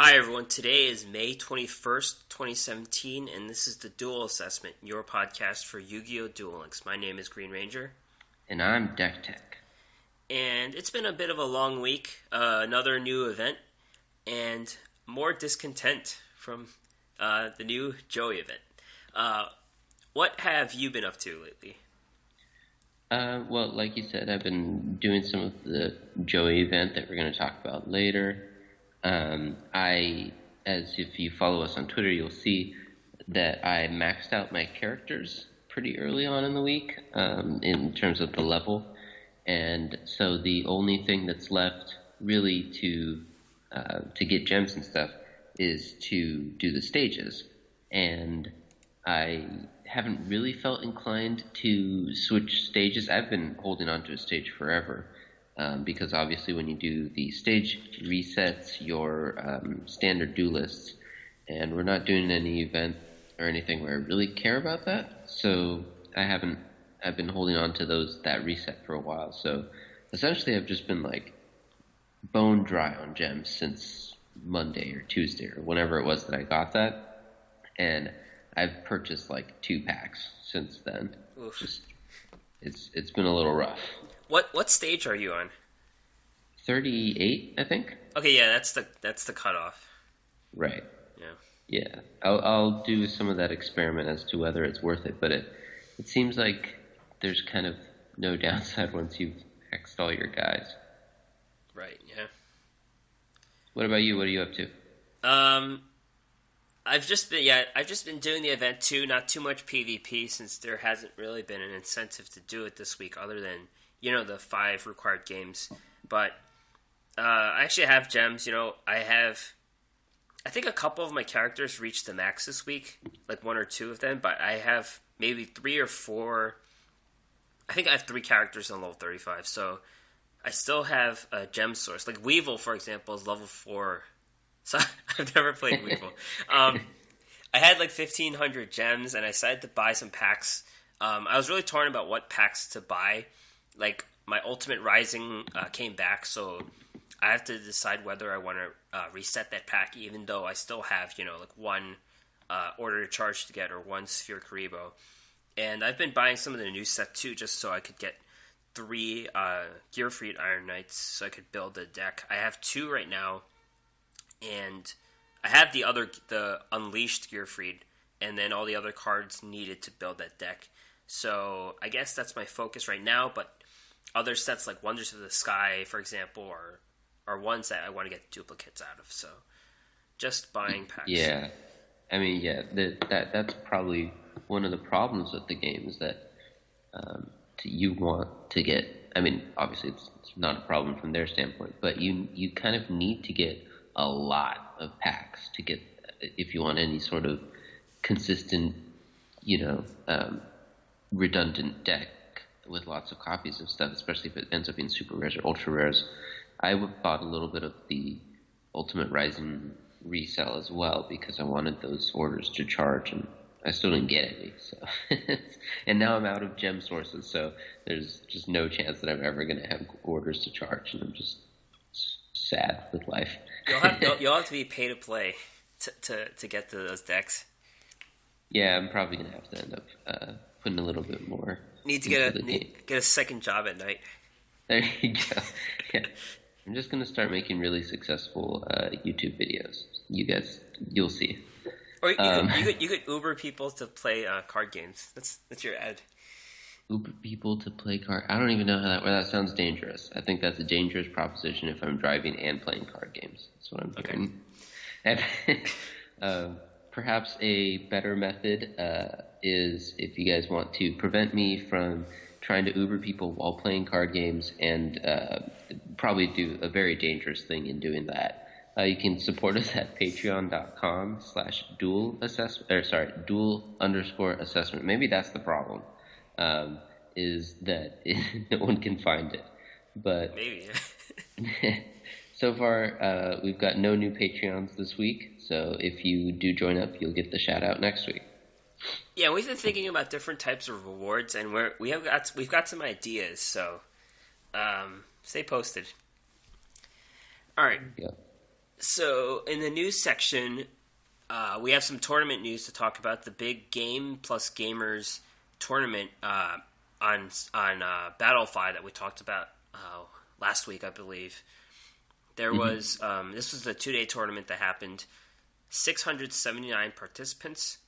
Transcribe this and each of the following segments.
Hi everyone, today is May 21st, 2017, and this is the Duel Assessment, your podcast for Yu-Gi-Oh! Duel Links. My name is GreenRanger. And I'm DeckTech. And it's been a bit of a long week, another new event, and more discontent from the new Joey event. What have you been up to lately? Well, like you said, I've been doing some of the Joey event that we're going to talk about later. If you follow us on Twitter, you'll see that I maxed out my characters pretty early on in the week in terms of the level. And so the only thing that's left really to get gems and stuff is to do the stages. And I haven't really felt inclined to switch stages. I've been holding on to a stage forever. Because obviously when you do the stage resets your standard duelists, and we're not doing any event or anything where I really care about that, so I've been holding on to that reset for a while. So essentially I've just been like bone dry on gems since Monday or Tuesday or whenever it was that I got that, and I've purchased like 2 packs since then. Oof. It's been a little rough. What stage are you on? 38, I think. Okay, yeah, that's the cutoff. Right. Yeah. Yeah. I'll do some of that experiment as to whether it's worth it, but it seems like there's kind of no downside once you've maxed all your guys. Right. Yeah. What about you? What are you up to? I've just been doing the event too. Not too much PvP since there hasn't really been an incentive to do it this week, other than the 5 required games. But I actually have gems. I think a couple of my characters reached the max this week, like 1 or 2 of them. But I have maybe 3 or 4. I think I have 3 characters on level 35, so I still have a gem source. Like Weevil, for example, is level 4. So I've never played Weevil. I had like 1,500 gems, and I decided to buy some packs. I was really torn about what packs to buy. Like, my Ultimate Rising came back, so I have to decide whether I want to reset that pack, even though I still have, like 1 Order to Charge to get, or 1 Sphere Karibo. And I've been buying some of the new set, too, just so I could get 3 Gearfried Iron Knights, so I could build a deck. I have 2 right now. And I have the Unleashed Gearfried, and then all the other cards needed to build that deck. So I guess that's my focus right now, but other sets like Wonders of the Sky, for example, are ones that I want to get duplicates out of. So just buying packs. Yeah. I mean, yeah, that's probably one of the problems with the game is that you want to get, I mean, obviously it's not a problem from their standpoint, but you kind of need to get a lot of packs to get, if you want any sort of consistent, redundant deck with lots of copies of stuff, especially if it ends up being super rares or ultra rares. I bought a little bit of the Ultimate Rising resell as well because I wanted those orders to charge, and I still didn't get any. So, and now I'm out of gem sources, so there's just no chance that I'm ever going to have orders to charge, and I'm just sad with life. You'll have to be pay to play to get to those decks. Yeah, I'm probably gonna have to end up putting a little bit more. Need to get a second job at night. There you go. Yeah. I'm just gonna start making really successful YouTube videos. You'll see. Or you could Uber people to play card games. That's your ad. Uber people to play card. I don't even know how that sounds dangerous. I think that's a dangerous proposition if I'm driving and playing card games. That's what I'm hearing. Perhaps a better method is if you guys want to prevent me from trying to Uber people while playing card games, and probably do a very dangerous thing in doing that. You can support us at patreon.com/duel_assessment. Maybe that's the problem. Is that no one can find it. But maybe. So far, we've got no new Patreons this week, so if you do join up, you'll get the shout-out next week. Yeah, we've been thinking about different types of rewards, and we've got some ideas, so stay posted. All right. Yeah. So in the news section, we have some tournament news to talk about. The big Game Plus Gamers tournament on Battlefy that we talked about last week, I believe. There was this was the 2-day tournament that happened. 679 participants.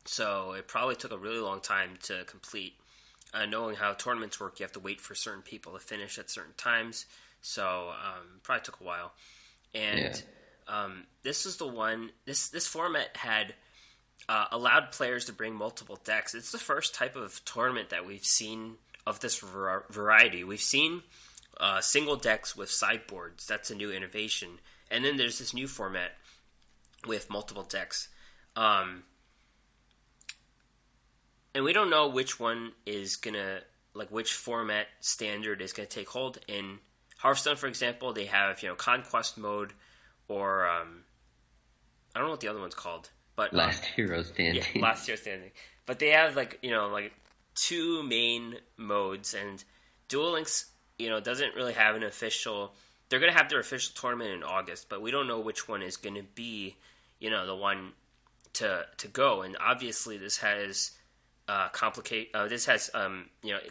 So it probably took a really long time to complete. Knowing how tournaments work, you have to wait for certain people to finish at certain times. So probably took a while. And this was the one. This format had allowed players to bring multiple decks. It's the first type of tournament that we've seen of this variety. We've seen single decks with sideboards. That's a new innovation. And then there's this new format with multiple decks. And we don't know which one is gonna, like, which format standard is gonna take hold. In Hearthstone, for example, they have, Conquest mode, or I don't know what the other one's called, but Last Hero Standing. Yeah, Last Hero Standing. But they have like two main modes, and Duel Links, doesn't really have an official. They're gonna have their official tournament in August, but we don't know which one is gonna be, the one to go. And obviously, this has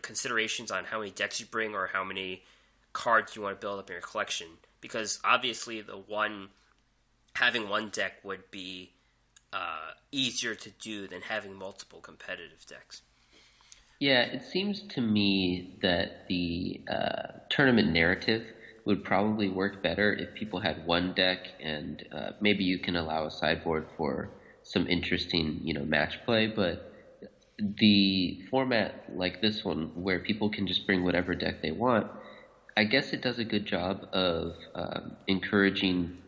considerations on how many decks you bring or how many cards you want to build up in your collection, because obviously having one deck would be easier to do than having multiple competitive decks. Yeah, it seems to me that the tournament narrative would probably work better if people had one deck, and maybe you can allow a sideboard for some interesting, match play, but the format like this one, where people can just bring whatever deck they want, I guess it does a good job of encouraging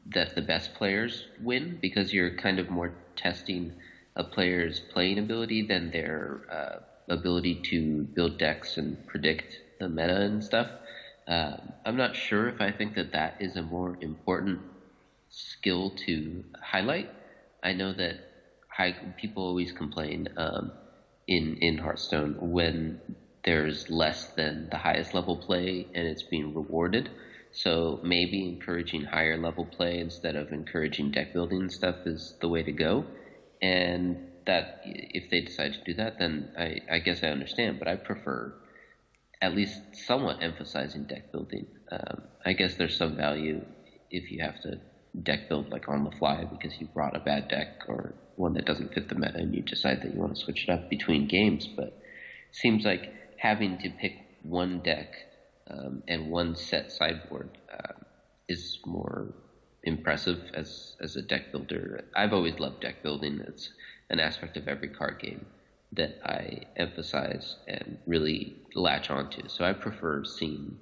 that the best players win, because you're kind of more testing a player's playing ability than their ability to build decks and predict the meta and stuff. I'm not sure if I think that is a more important skill to highlight. I know that people always complain in Hearthstone when there's less than the highest level play and it's being rewarded. So maybe encouraging higher level play instead of encouraging deck building stuff is the way to go. And that if they decide to do that, then I guess I understand. But I prefer at least somewhat emphasizing deck building. I guess there's some value if you have to deck build like on the fly because you brought a bad deck or one that doesn't fit the meta and you decide that you want to switch it up between games. But it seems like having to pick one deck and one set sideboard is more impressive as a deck builder. I've always loved deck building. It's an aspect of every card game that I emphasize and really latch onto. So I prefer seeing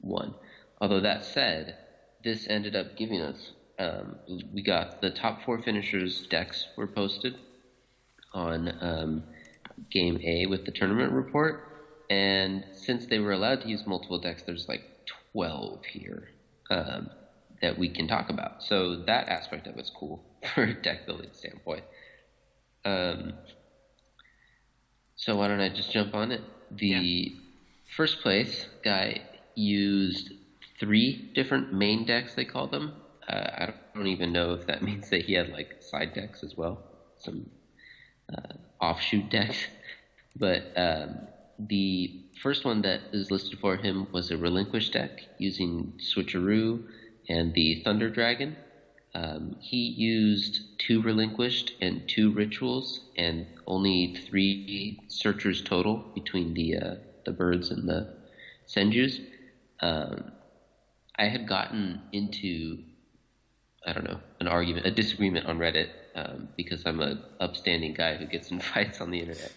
one. Although that said, this ended up giving us, we got the top 4 finishers' decks were posted on Game A with the tournament report. And since they were allowed to use multiple decks, there's like 12 here that we can talk about. So that aspect of it's cool for a deck building standpoint. So why don't I just jump on it? The first place guy used 3 different main decks, they call them. I don't even know if that means that he had like side decks as well, some offshoot decks. But the first one that is listed for him was a relinquished deck using Switcheroo and the Thunder Dragon. He used 2 relinquished and 2 rituals, and only 3 searchers total between the birds and the senjus. I had gotten into, a disagreement on Reddit, because I'm an upstanding guy who gets in fights on the internet,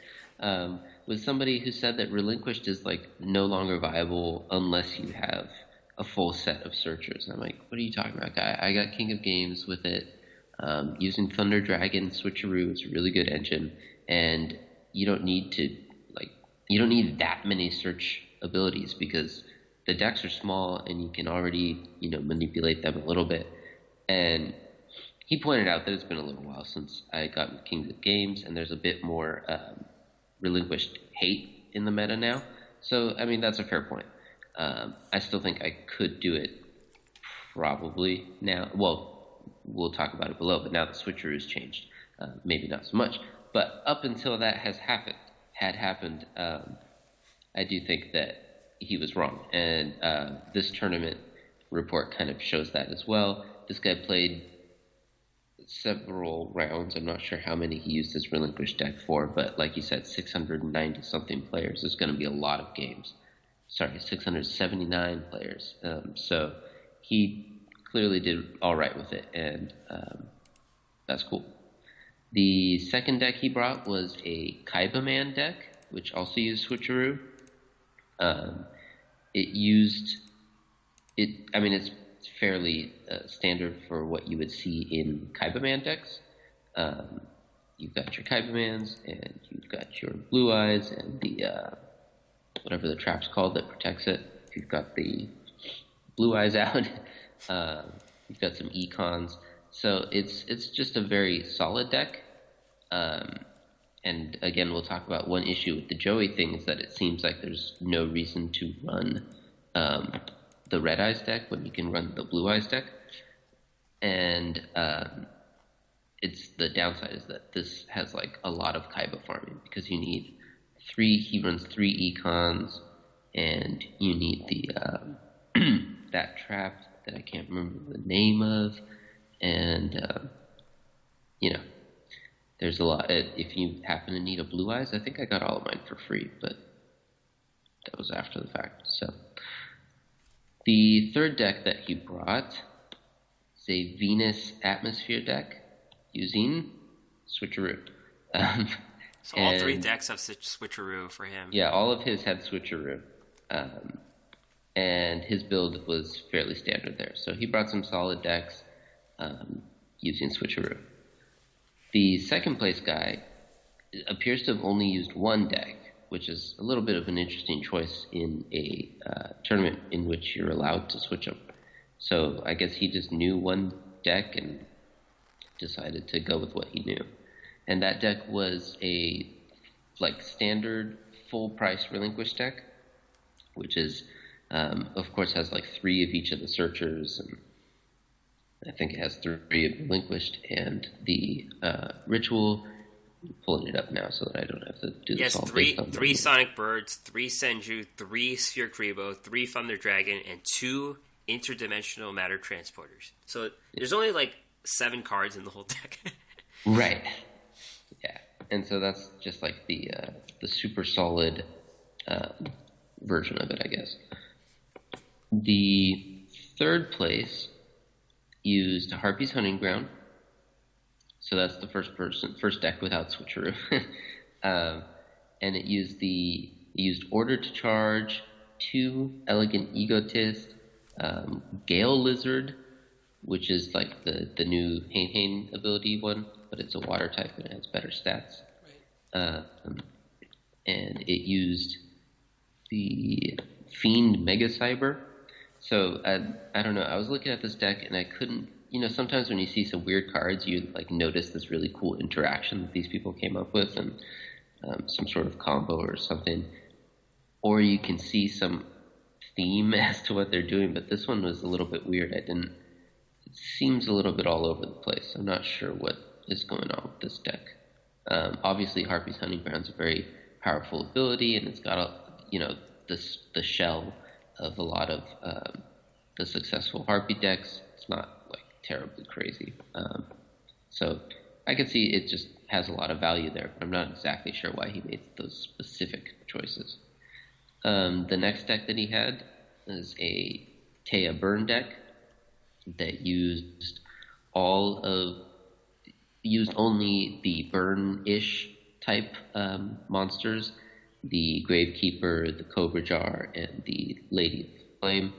with somebody who said that relinquished is like no longer viable unless you have a full set of searchers. And I'm like, what are you talking about, guy? I got King of Games with it, using Thunder Dragon. Switcheroo is a really good engine, and you don't need that many search abilities because the decks are small and you can already, manipulate them a little bit. And he pointed out that it's been a little while since I got King of Games, and there's a bit more relinquished hate in the meta now. So, that's a fair point. I still think I could do it probably now. Well, we'll talk about it below, but now the Switcheroo's changed. Maybe not so much, but up until that had happened, I do think that he was wrong, and this tournament report kind of shows that as well. This guy played several rounds. I'm not sure how many he used his relinquished deck for, but like you said, 690 something players. There's going to be a lot of games. Sorry, 679 players. So he clearly did all right with it, and that's cool. The second deck he brought was a Kaiba Man deck, which also used Switcheroo. It's fairly standard for what you would see in Kaiba Man decks. You've got your Kaiba Mans, and you've got your Blue Eyes, and the whatever the trap's called that protects it. If you've got the Blue Eyes out, you've got some Econs. So it's just a very solid deck. And again, we'll talk about one issue with the Joey thing is that it seems like there's no reason to run the Red Eyes deck when you can run the Blue Eyes deck. And it's the downside is that this has like a lot of Kaiba farming because you need he runs 3 Econs, and you need the that trap that I can't remember the name of, and there's a lot. If you happen to need a Blue Eyes, I think I got all of mine for free, but that was after the fact. So the third deck that he brought is a Venus Atmosphere deck using Switcheroo. So all 3 decks have Switcheroo for him. Yeah, all of his had Switcheroo. And his build was fairly standard there. So he brought some solid decks using Switcheroo. The second place guy appears to have only used one deck, which is a little bit of an interesting choice in a tournament in which you're allowed to switch them. So I guess he just knew one deck and decided to go with what he knew. And that deck was a standard full price relinquished deck, which is of course has 3 of each of the searchers, and I think it has 3 of relinquished, and the ritual. I'm pulling it up now so that I don't have to do this all. Yes, 3 Sonic Birds, 3 Senju, 3 Sphere Kribo, 3 Thunder Dragon, and 2 interdimensional matter transporters. So there's only 7 cards in the whole deck. Right. Yeah, and so that's just the super solid version of it, I guess. The third place used Harpy's Hunting Ground. So that's the first deck without Switcheroo. And it used Order to Charge, 2 Elegant Egotist, Gale Lizard, which is the new Hain ability one, but it's a water type and it has better stats. Right. And it used the Fiend Mega Cyber. So I don't know. I was looking at this deck and I couldn't. Sometimes when you see some weird cards, you notice this really cool interaction that these people came up with, and some sort of combo or something, or you can see some theme as to what they're doing. But this one was a little bit weird. It seems a little bit all over the place. I'm not sure what is going on with this deck. Obviously, Harpy's Hunting Ground is a very powerful ability, and it's got the shell of a lot of the successful Harpy decks. It's not terribly crazy. So I could see it just has a lot of value there, but I'm not exactly sure why he made those specific choices. The next deck that he had is a Taya Burn deck that used only the burn-ish type monsters, the Gravekeeper, the Cobra Jar, and the Lady of Flame,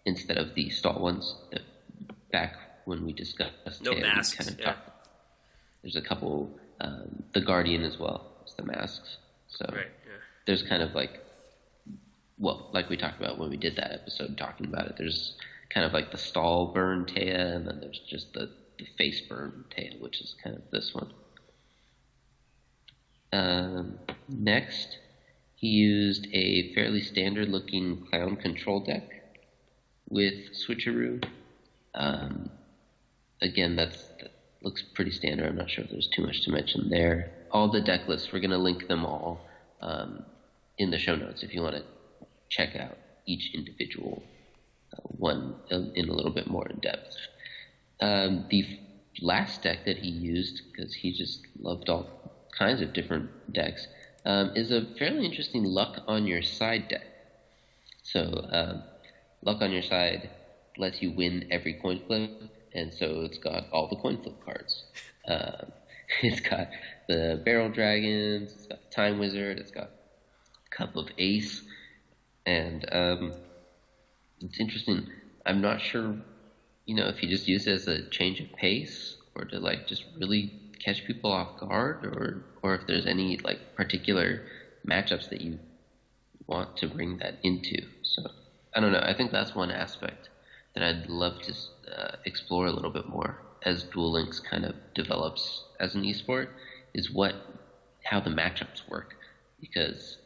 instead of the stall ones. Back when we discussed no masks, kind of there's a couple, the Guardian as well as the masks. So right, yeah. There's kind of like we talked about when we did that episode talking about it, there's kind of the stall burn Taya, and then there's just the face burn Taya, which is kind of this one. Next, he used a fairly standard looking clown control deck with Switcheroo. Again, that looks pretty standard. I'm not sure if there's too much to mention there. All the deck lists, we're going to link them all in the show notes if you want to check out each individual one in a little bit more in depth. The last deck that he used, because he just loved all kinds of different decks, is a fairly interesting Luck on Your Side deck. So Luck on Your Side lets you win every coin flip, and so it's got all the coin flip cards. It's got the Barrel Dragons, it's got the Time Wizard, it's got Cup of Ace, and it's interesting. I'm not sure, if you just use it as a change of pace or to just really catch people off guard, or if there's any particular matchups that you want to bring that into. So I don't know. I think that's one aspect that I'd love to explore a little bit more as Duel Links kind of develops as an esport, is how the matchups work. Because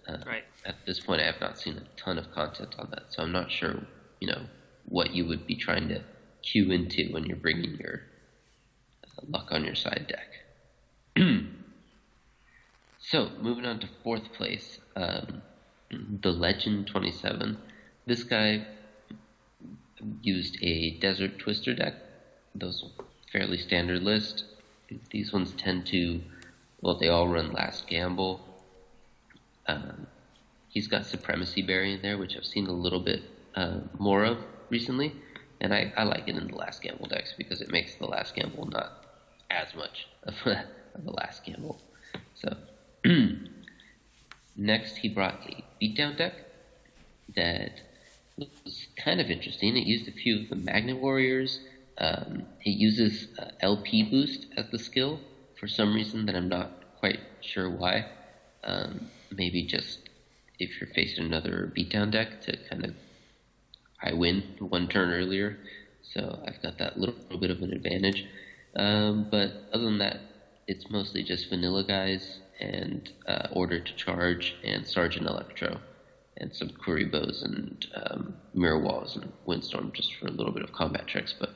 at this point I have not seen a ton of content on that, so I'm not sure, what you would be trying to cue into when you're bringing your Luck on Your Side deck. So, moving on to fourth place, the Legend 27. This guy used a Desert Twister deck. Those are fairly standard list. These ones tend to, they all run Last Gamble. He's got Supremacy Berry in there, which I've seen a little bit more of recently, and I like it in the Last Gamble decks because it makes the Last Gamble not as much of a Last Gamble. So next he brought a Beatdown deck that was kind of interesting. It used a few of the Magnet Warriors. It uses LP Boost as the skill for some reason that I'm not quite sure why. Maybe just if you're facing another Beatdown deck to kind of, I win one turn earlier, so I've got that little bit of an advantage. But other than that, it's mostly just vanilla guys and Order to Charge and Sergeant Electro and some Kuribos and Mirror Walls and Windstorm just for a little bit of combat tricks, but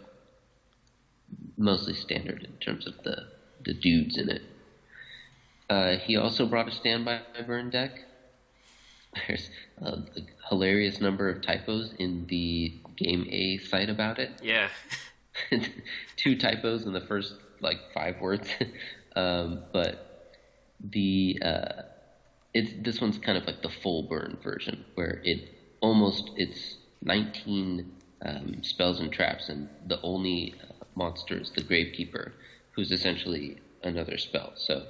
mostly standard in terms of the dudes in it. He also brought a Standby Burn deck. There's a hilarious number of typos in the Game A site about it. Yeah. 2 typos in the first 5 words. But this one's kind of like the full burn version, where it's 19 spells and traps, and the only monster is the Gravekeeper, who's essentially another spell. So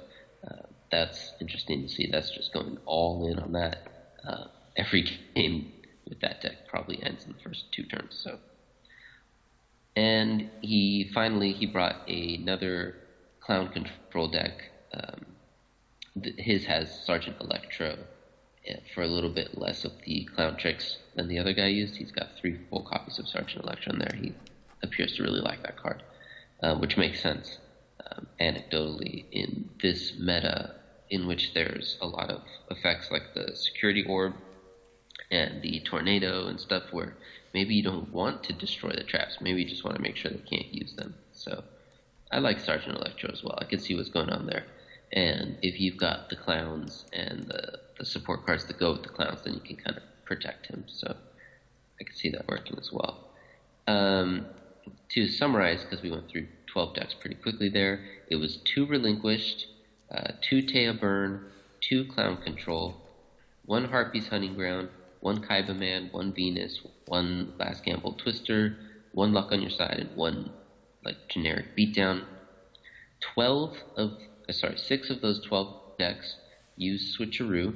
that's interesting to see. That's just going all in on that. Every game with that deck probably ends in the first 2 turns. So, and he brought another Clown Control deck. His has Sergeant Electro for a little bit less of the clown tricks than the other guy used. He's got 3 full copies of Sergeant Electro in there. He appears to really like that card, which makes sense anecdotally in this meta, in which there's a lot of effects like the Security Orb and the Tornado and stuff where maybe you don't want to destroy the traps. Maybe you just want to make sure they can't use them. So I like Sergeant Electro as well. I can see what's going on there. And if you've got the clowns and the support cards that go with the clowns, then you can kind of protect him. So I can see that working as well. To summarize, because we went through 12 decks pretty quickly there, it was 2 Relinquished, 2 Taya Burn, 2 Clown Control, 1 Harpy's Hunting Ground, 1 Kaiba Man, 1 Venus, 1 Last Gamble Twister, 1 Luck on Your Side, and 1 generic Beatdown. 6 of those 12 decks used Switcheroo,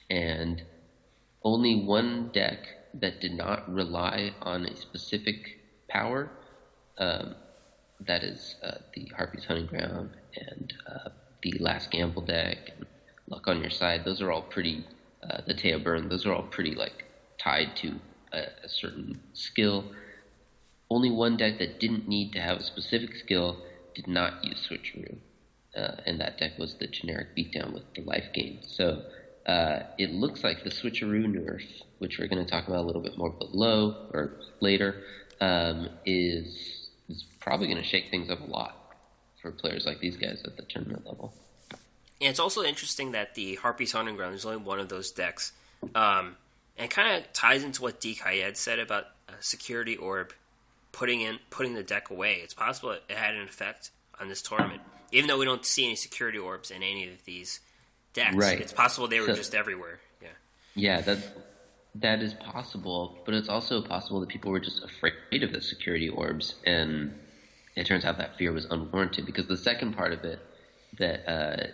and only 1 deck that did not rely on a specific power, that is the Harpy's Hunting Ground and the Last Gamble deck and Luck on Your Side. Those are all pretty, the Taya Burn, those are all pretty tied to a certain skill. Only 1 deck that didn't need to have a specific skill did not use Switcheroo, and that deck was the generic Beatdown with the life gain. So it looks like the Switcheroo nerf, which we're going to talk about a little bit more below or later, is probably going to shake things up a lot for players like these guys at the tournament level. And it's also interesting that the Harpy's Haunting Ground is only one of those decks. And it kind of ties into what D. Kayed said about Security Orb putting the deck away. It's possible it had an effect on this tournament. Even though we don't see any Security Orbs in any of these decks. Right. It's possible they were just everywhere. Yeah, that is possible, but it's also possible that people were just afraid of the Security Orbs, and it turns out that fear was unwarranted, because the second part of it that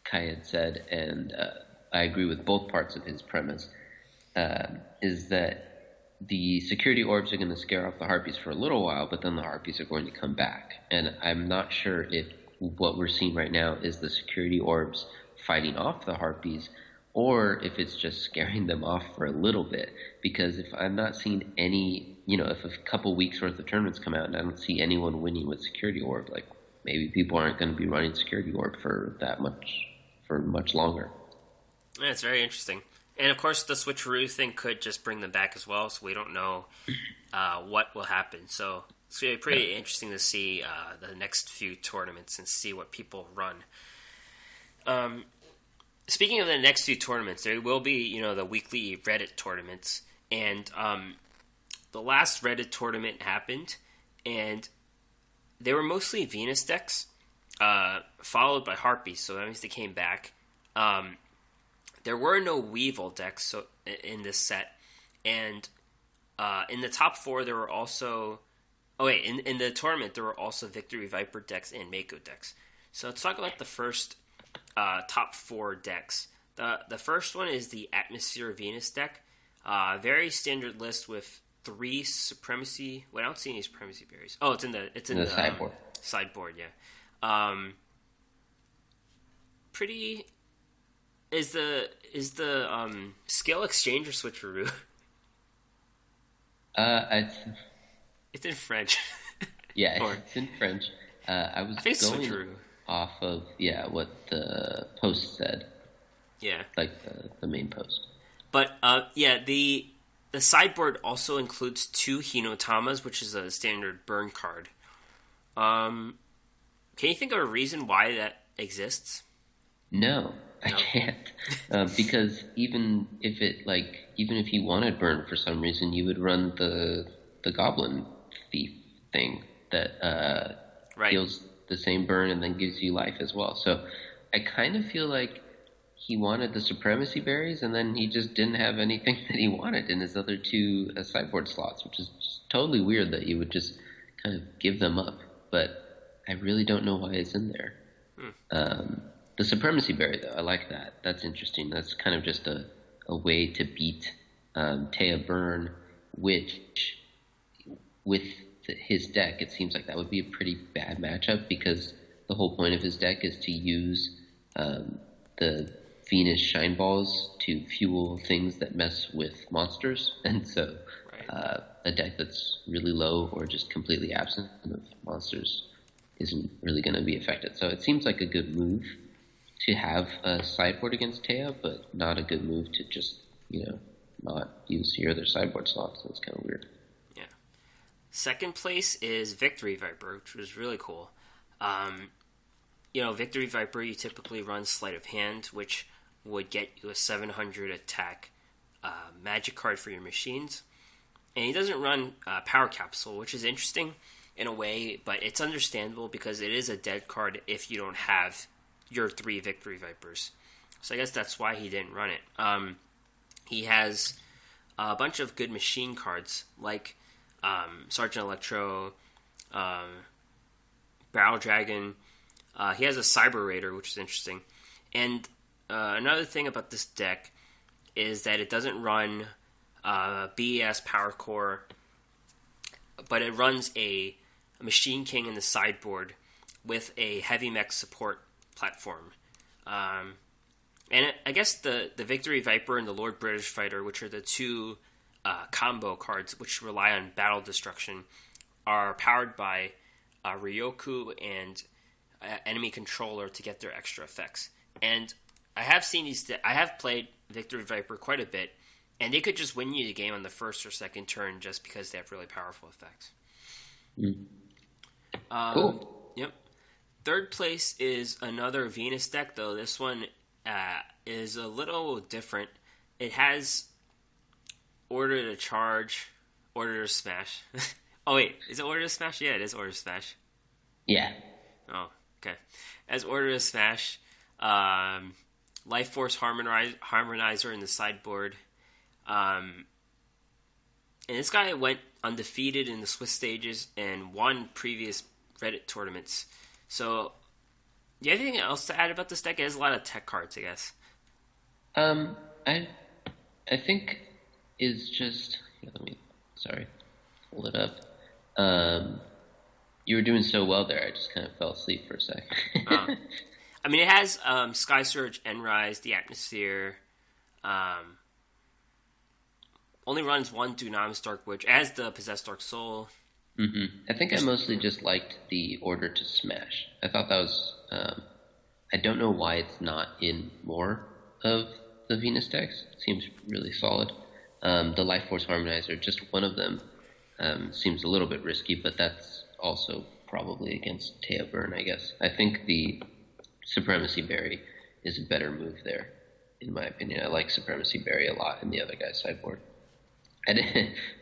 Kayed said, and I agree with both parts of his premise, is that the Security Orbs are going to scare off the Harpies for a little while, but then the Harpies are going to come back. And I'm not sure if what we're seeing right now is the Security Orbs fighting off the Harpies, or if it's just scaring them off for a little bit. Because if I'm not seeing any, if a couple weeks worth of tournaments come out and I don't see anyone winning with Security Orb, like maybe people aren't going to be running Security Orb for much longer. That's very interesting. And of course, the Switcheroo thing could just bring them back as well, so we don't know what will happen. So it's going to be pretty interesting to see the next few tournaments and see what people run. Speaking of the next few tournaments, there will be, the weekly Reddit tournaments. And the last Reddit tournament happened, and they were mostly Venus decks, followed by Harpies, so that means they came back. There were no Weevil decks in this set, and in the top four there were also... Oh wait, in the tournament there were also Victory Viper decks and Mako decks. So let's talk about the first top four decks. The first one is the Atmosphere Venus deck. Very standard list with 3 Supremacy... Well, I don't see any Supremacy Berries. Oh, it's in the sideboard. Sideboard, yeah. Pretty... Is the Skill Exchange or Switcheroo? It's in French. Yeah, it's in French. I think going Switcheroo. Off of what the post said. Yeah, like the main post. But the sideboard also includes 2 Hinotamas, which is a standard burn card. Can you think of a reason why that exists? No. I can't, because even if you wanted burn for some reason, you would run the Goblin Thief thing that deals the same burn and then gives you life as well. So I kind of feel like he wanted the Supremacy Berries, and then he just didn't have anything that he wanted in his other 2 sideboard slots, which is just totally weird that you would just kind of give them up. But I really don't know why it's in there. The Supremacy Berry, though, I like that. That's interesting. That's kind of just a way to beat Taya Burn, which, with his deck, it seems like that would be a pretty bad matchup, because the whole point of his deck is to use the Venus Shine Balls to fuel things that mess with monsters. And so a deck that's really low or just completely absent of monsters isn't really going to be affected. So it seems like a good move to have a sideboard against Taya, but not a good move to just, not use your other sideboard slots. So it's kind of weird. Yeah. Second place is Victory Viper, which was really cool. Victory Viper, you typically run Sleight of Hand, which would get you a 700 attack magic card for your machines. And he doesn't run Power Capsule, which is interesting in a way, but it's understandable because it is a dead card if you don't have your 3 Victory Vipers. So I guess that's why he didn't run it. He has a bunch of good machine cards, like Sergeant Electro, Barrel Dragon. He has a Cyber Raider, which is interesting. And another thing about this deck is that it doesn't run BES Power Core, but it runs a Machine King in the sideboard with a Heavy Mech support platform. And I guess the Victory Viper and the Lord British Fighter, which are the 2 combo cards which rely on battle destruction, are powered by Ryoku and Enemy Controller to get their extra effects. And I have seen I have played Victory Viper quite a bit, and they could just win you the game on the first or second turn just because they have really powerful effects. Mm. Cool. Yep. Third place is another Venus deck, though this one is a little different. It has Order to Charge, Order to Smash. Oh wait, is it Order to Smash? Yeah, it is Order to Smash. Yeah. Oh, okay. As Order to Smash, Life Force Harmonizer in the sideboard. And this guy went undefeated in the Swiss stages and won previous Reddit tournaments. So, do you have anything else to add about this deck? It has a lot of tech cards, I guess. I think is just pull it up. You were doing so well there. I just kind of fell asleep for a sec. I mean, it has Sky Surge, Endrise, the Atmosphere. Only runs one Dunamis Dark Witch. It has the Possessed Dark Soul. Mm-hmm. I think I mostly just liked the Order to Smash. I thought that was... I don't know why it's not in more of the Venus decks. It seems really solid. The Life Force Harmonizer, just one of them, seems a little bit risky, but that's also probably against Teo Burn, I guess. I think the Supremacy Berry is a better move there, in my opinion. I like Supremacy Berry a lot in the other guy's sideboard. I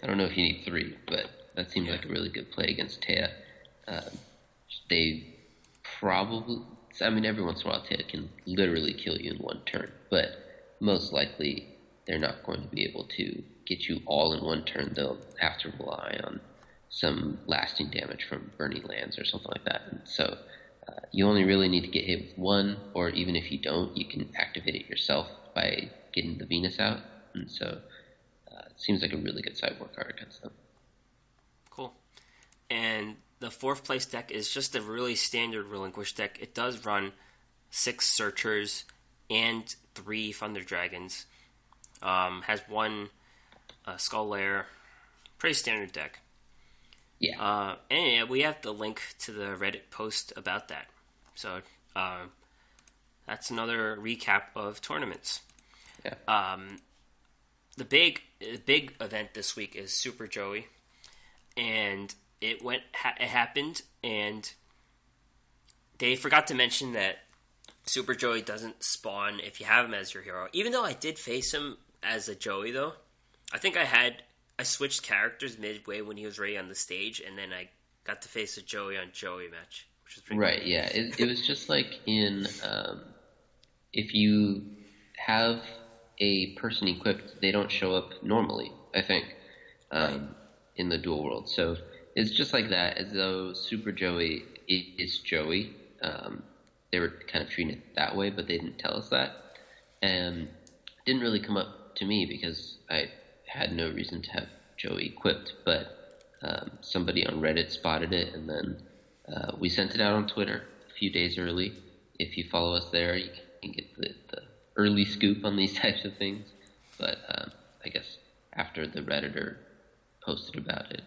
don't know if you need 3, but that seems like a really good play against Teo. They probably... I mean, every once in a while, Teo can literally kill you in one turn, but most likely they're not going to be able to get you all in one turn. They'll have to rely on some lasting damage from burning lands or something like that. And so you only really need to get hit with one, or even if you don't, you can activate it yourself by getting the Venus out. And so it seems like a really good sideboard card against them. Cool. And the fourth place deck is just a really standard Relinquish deck. It does run 6 Searchers and 3 Thunder Dragons. Has 1 Skull Lair. Pretty standard deck. Yeah. And yeah, we have the link to the Reddit post about that. So that's another recap of tournaments. Yeah. The big event this week is Supa Joey, and it happened, and they forgot to mention that Supa Joey doesn't spawn if you have him as your hero. Even though I did face him as a Joey, though, I think I switched characters midway when he was ready on the stage, and then I got to face a Joey on Joey match, which was pretty right. cool. Yeah, it was just like in if you have a person equipped, they don't show up normally, I think, in the Duel World. So it's just like that, as though Supa Joey is Joey. They were kind of treating it that way, but they didn't tell us that. And it didn't really come up to me because I had no reason to have Joey equipped, but somebody on Reddit spotted it, and then we sent it out on Twitter a few days early. If you follow us there, you can get the early scoop on these types of things. But I guess after the Redditor posted about it,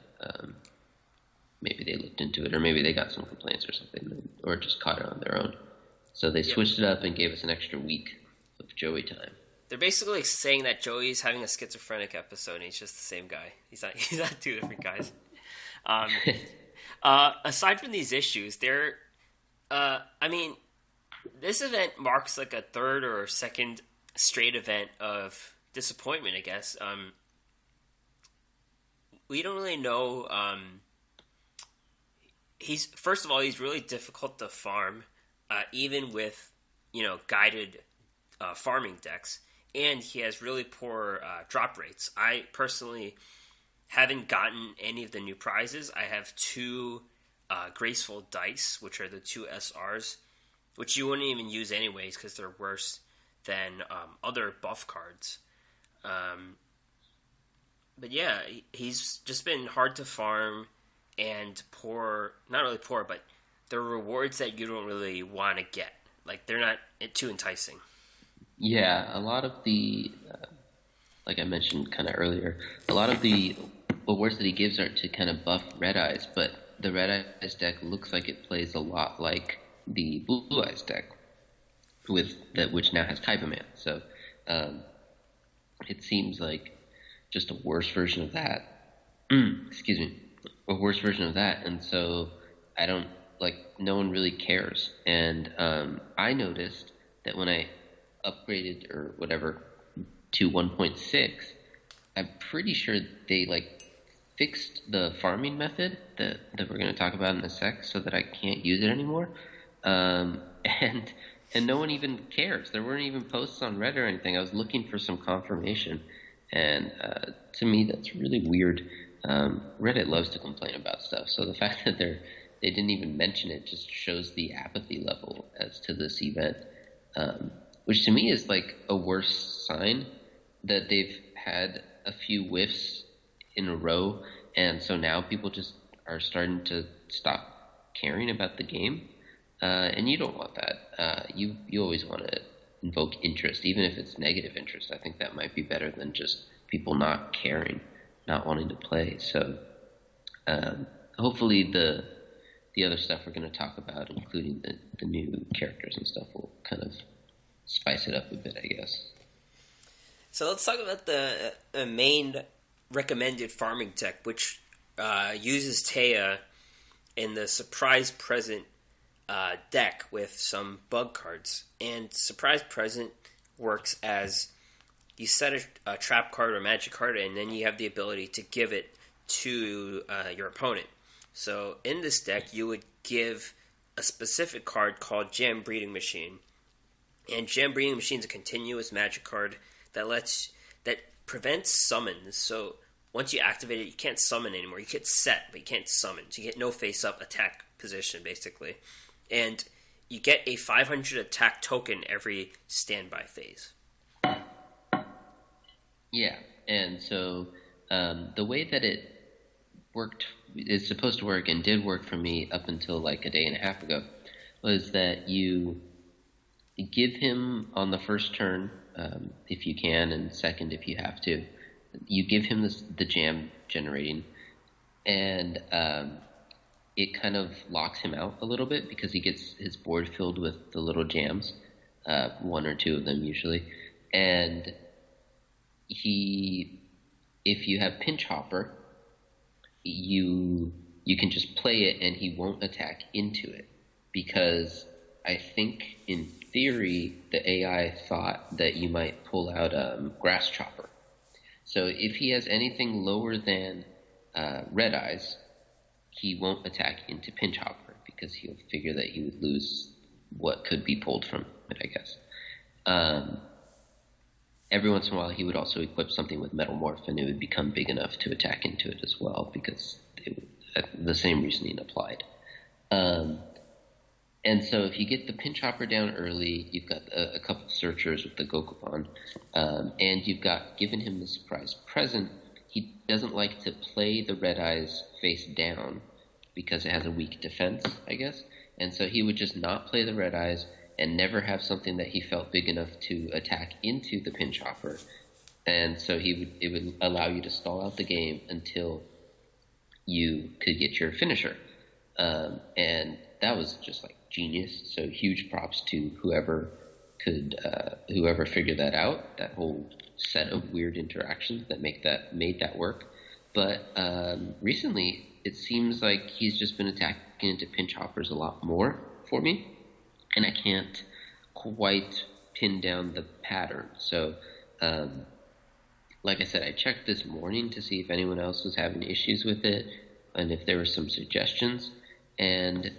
maybe they looked into it, or maybe they got some complaints or something, or just caught it on their own. So they switched it up and gave us an extra week of Joey time. They're basically saying that Joey's having a schizophrenic episode, and he's just the same guy. He's not 2 different guys. Aside from these issues, this event marks like a third or second straight event of disappointment, I guess. We don't really know. First of all, he's really difficult to farm, even with guided farming decks, and he has really poor drop rates. I personally haven't gotten any of the new prizes. I have 2 Graceful Dice, which are the 2 SRs, which you wouldn't even use anyways because they're worse than other buff cards. But yeah, he's just been hard to farm and poor, not really poor, but they're rewards that you don't really want to get. Like, they're not too enticing. Yeah, a lot of the, like I mentioned kind of earlier, a lot of the awards that he gives are to kind of buff Red Eyes, but the Red Eyes deck looks like it plays a lot like the Blue Eyes deck. which now has Type Man. So it seems like just a worse version of that. Excuse me, a worse version of that, and so I don't no one really cares. And I noticed that when I upgraded or whatever to 1.6, I'm pretty sure they fixed the farming method that we're going to talk about in a sec, so that I can't use it anymore. And no one even cares. There weren't even posts on Reddit or anything. I was looking for some confirmation, and to me that's really weird. Reddit loves to complain about stuff, so the fact that they didn't even mention it just shows the apathy level as to this event, which to me is a worse sign that they've had a few whiffs in a row, and so now people just are starting to stop caring about the game, and you don't want that. You always want to invoke interest, even if it's negative interest. I think that might be better than just people not caring, not wanting to play. So hopefully the other stuff we're going to talk about, including the new characters and stuff, will kind of spice it up a bit, I guess. So let's talk about the main recommended farming tech, which uses Taya in the Surprise Present deck with some bug cards. And Surprise Present works as you set a trap card or magic card, and then you have the ability to give it to your opponent. So in this deck, you would give a specific card called Gem Breeding Machine. And Gem Breeding Machine is a continuous magic card that prevents summons. So once you activate it, you can't summon anymore. You get set, but you can't summon. So you get no face-up attack position, basically. And you get a 500 attack token every standby phase. Yeah, and so the way that it worked, is supposed to work, and did work for me up until a day and a half ago, was that you give him on the first turn, if you can, and second if you have to, you give him the jam generating, and it kind of locks him out a little bit because he gets his board filled with the little jams, one or two of them usually, and if you have Pinch Hopper, you can just play it and he won't attack into it, because I think in theory the AI thought that you might pull out Grass Chopper. So if he has anything lower than Red Eyes, he won't attack into Pinch Hopper because he'll figure that you would lose what could be pulled from it, I guess. Every once in a while, he would also equip something with Metal Morph, and it would become big enough to attack into it as well, because the same reasoning applied. And so if you get the Pinch Hopper down early, you've got a couple searchers with the Gokubon, and you've given him the Surprise Present. He doesn't like to play the Red Eyes face down because it has a weak defense, I guess. And so he would just not play the Red Eyes and never have something that he felt big enough to attack into the Pinch Hopper. And so it would allow you to stall out the game until you could get your finisher. And that was just genius. So huge props to whoever figured that out, that whole set of weird interactions that made that work. But recently it seems like he's just been attacking into Pinch Hoppers a lot more for me, and I can't quite pin down the pattern. So like I said, I checked this morning to see if anyone else was having issues with it and if there were some suggestions, and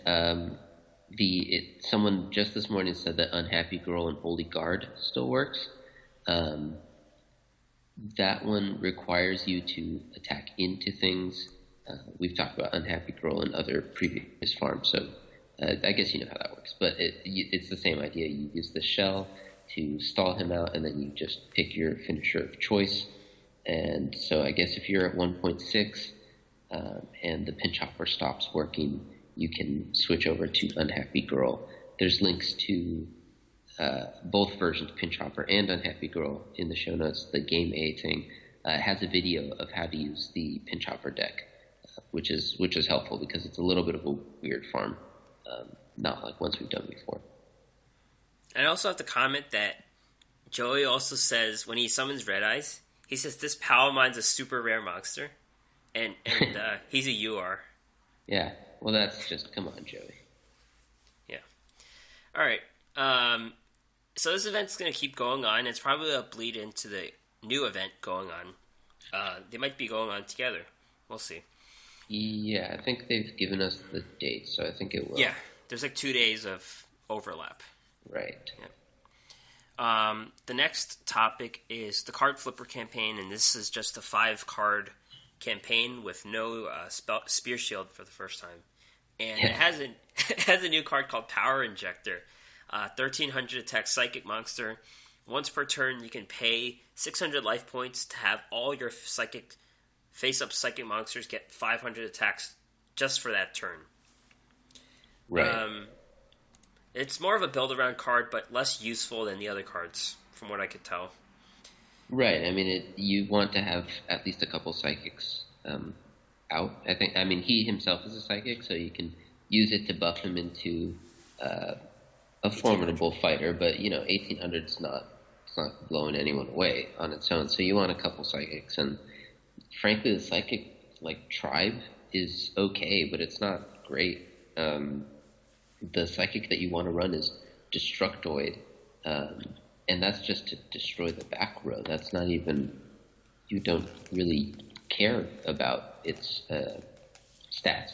someone just this morning said that Unhappy Girl and Holy Guard still works. That one requires you to attack into things. We've talked about Unhappy Girl in other previous farms, so I guess you know how that works. But it's the same idea. You use the shell to stall him out, and then you just pick your finisher of choice. And so I guess if you're at 1.6 and the Pinch Hopper stops working, you can switch over to Unhappy Girl. There's links to both versions, Pinch Hopper and Unhappy Girl, in the show notes. The Game A thing has a video of how to use the Pinch Hopper deck, which is helpful because it's a little bit of a weird farm, not like ones we've done before. I also have to comment that Joey also says when he summons Red Eyes, he says this pal of mine's a super rare monster, and he's a UR. Yeah, well, that's just come on, Joey. Yeah. All right. So this event's going to keep going on. It's probably a bleed into the new event going on. They might be going on together. We'll see. Yeah, I think they've given us the date, so I think it will. Yeah, there's like 2 days of overlap. Right. Yeah. The next topic is the card flipper campaign, and this is just a 5-card campaign with no spear shield for the first time. And it has a new card called Power Injector. 1300 attack psychic monster. Once per turn, you can pay 600 life points to have all your face-up psychic monsters get 500 attacks just for that turn. Right. It's more of a build-around card, but less useful than the other cards, from what I could tell. Right. I mean, you want to have at least a couple psychics out. I mean, he himself is a psychic, so you can use it to buff him into a formidable fighter. But 1800's not blowing anyone away on its own. So you want a couple psychics, and frankly, the psychic tribe is okay, but it's not great. The psychic that you want to run is Destructoid, and that's just to destroy the back row. That's not even, you don't really care about its stats.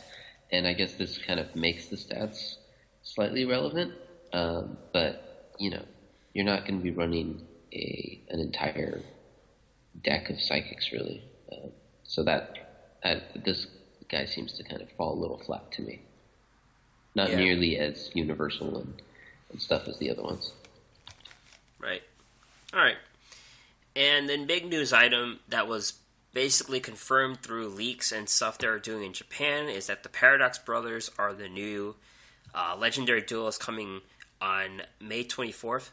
And I guess this kind of makes the stats slightly relevant, but you're not going to be running an entire deck of psychics really. So this guy seems to kind of fall a little flat to me. Not nearly as universal and stuff as the other ones. Right. All right. And then big news item that was basically confirmed through leaks and stuff they're doing in Japan is that the Paradox Brothers are the new legendary duelists coming on May 24th.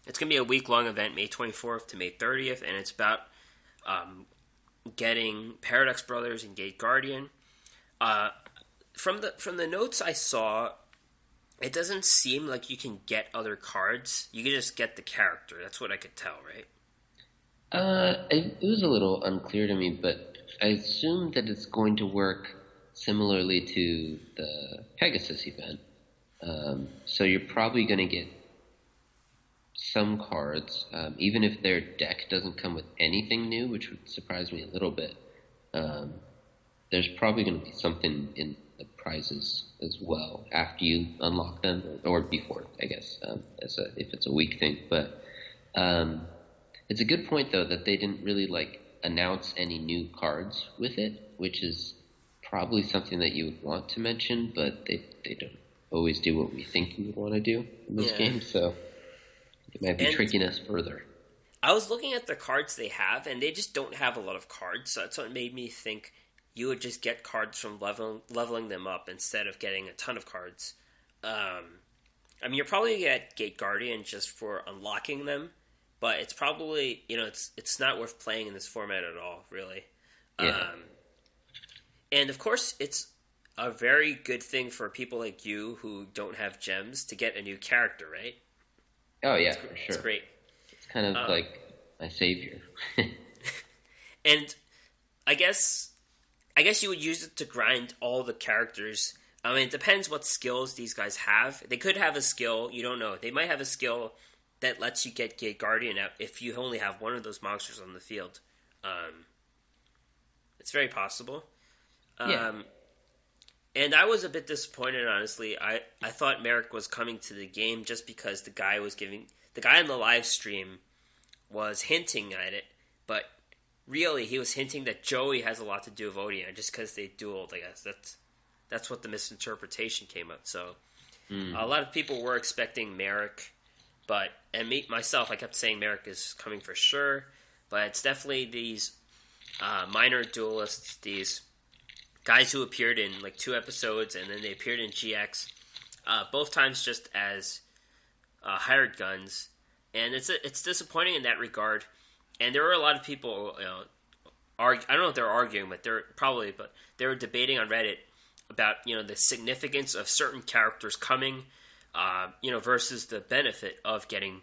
It's going to be a week-long event, May 24th to May 30th, and it's about getting Paradox Brothers and Gate Guardian. From the notes I saw, it doesn't seem like you can get other cards. You can just get the character. That's what I could tell, right? It was a little unclear to me, but I assume that it's going to work similarly to the Pegasus event. So you're probably going to get some cards, even if their deck doesn't come with anything new, which would surprise me a little bit. There's probably going to be something in the prizes as well after you unlock them, or before, I guess, if it's a week thing. But it's a good point, though, that they didn't really announce any new cards with it, which is probably something that you would want to mention, but they don't always do what we think you would want to do in this game, so it might be tricking us further. I was looking at the cards they have, and they just don't have a lot of cards, so that's what made me think you would just get cards from leveling them up instead of getting a ton of cards. I mean, you're probably going to get Gate Guardian just for unlocking them, but it's probably, it's not worth playing in this format at all, really. Yeah. And, of course, it's a very good thing for people like you who don't have gems to get a new character, right? Oh, yeah, for sure. It's great. It's kind of like my savior. And I guess you would use it to grind all the characters. I mean, it depends what skills these guys have. They could have a skill, you don't know. They might have a skill that lets you get Gate Guardian out if you only have one of those monsters on the field. It's very possible. And I was a bit disappointed, honestly. I thought Merrick was coming to the game just because the guy in the live stream was hinting at it, but really he was hinting that Joey has a lot to do with Odion just because they dueled, I guess. That's what the misinterpretation came up. So a lot of people were expecting Merrick, and myself, I kept saying Merrick is coming for sure, but it's definitely these minor duelists, these guys who appeared in 2 episodes, and then they appeared in GX, both times just as hired guns, and it's disappointing in that regard. And there were a lot of people, I don't know if they're arguing, but they were debating on Reddit about the significance of certain characters coming. versus the benefit of getting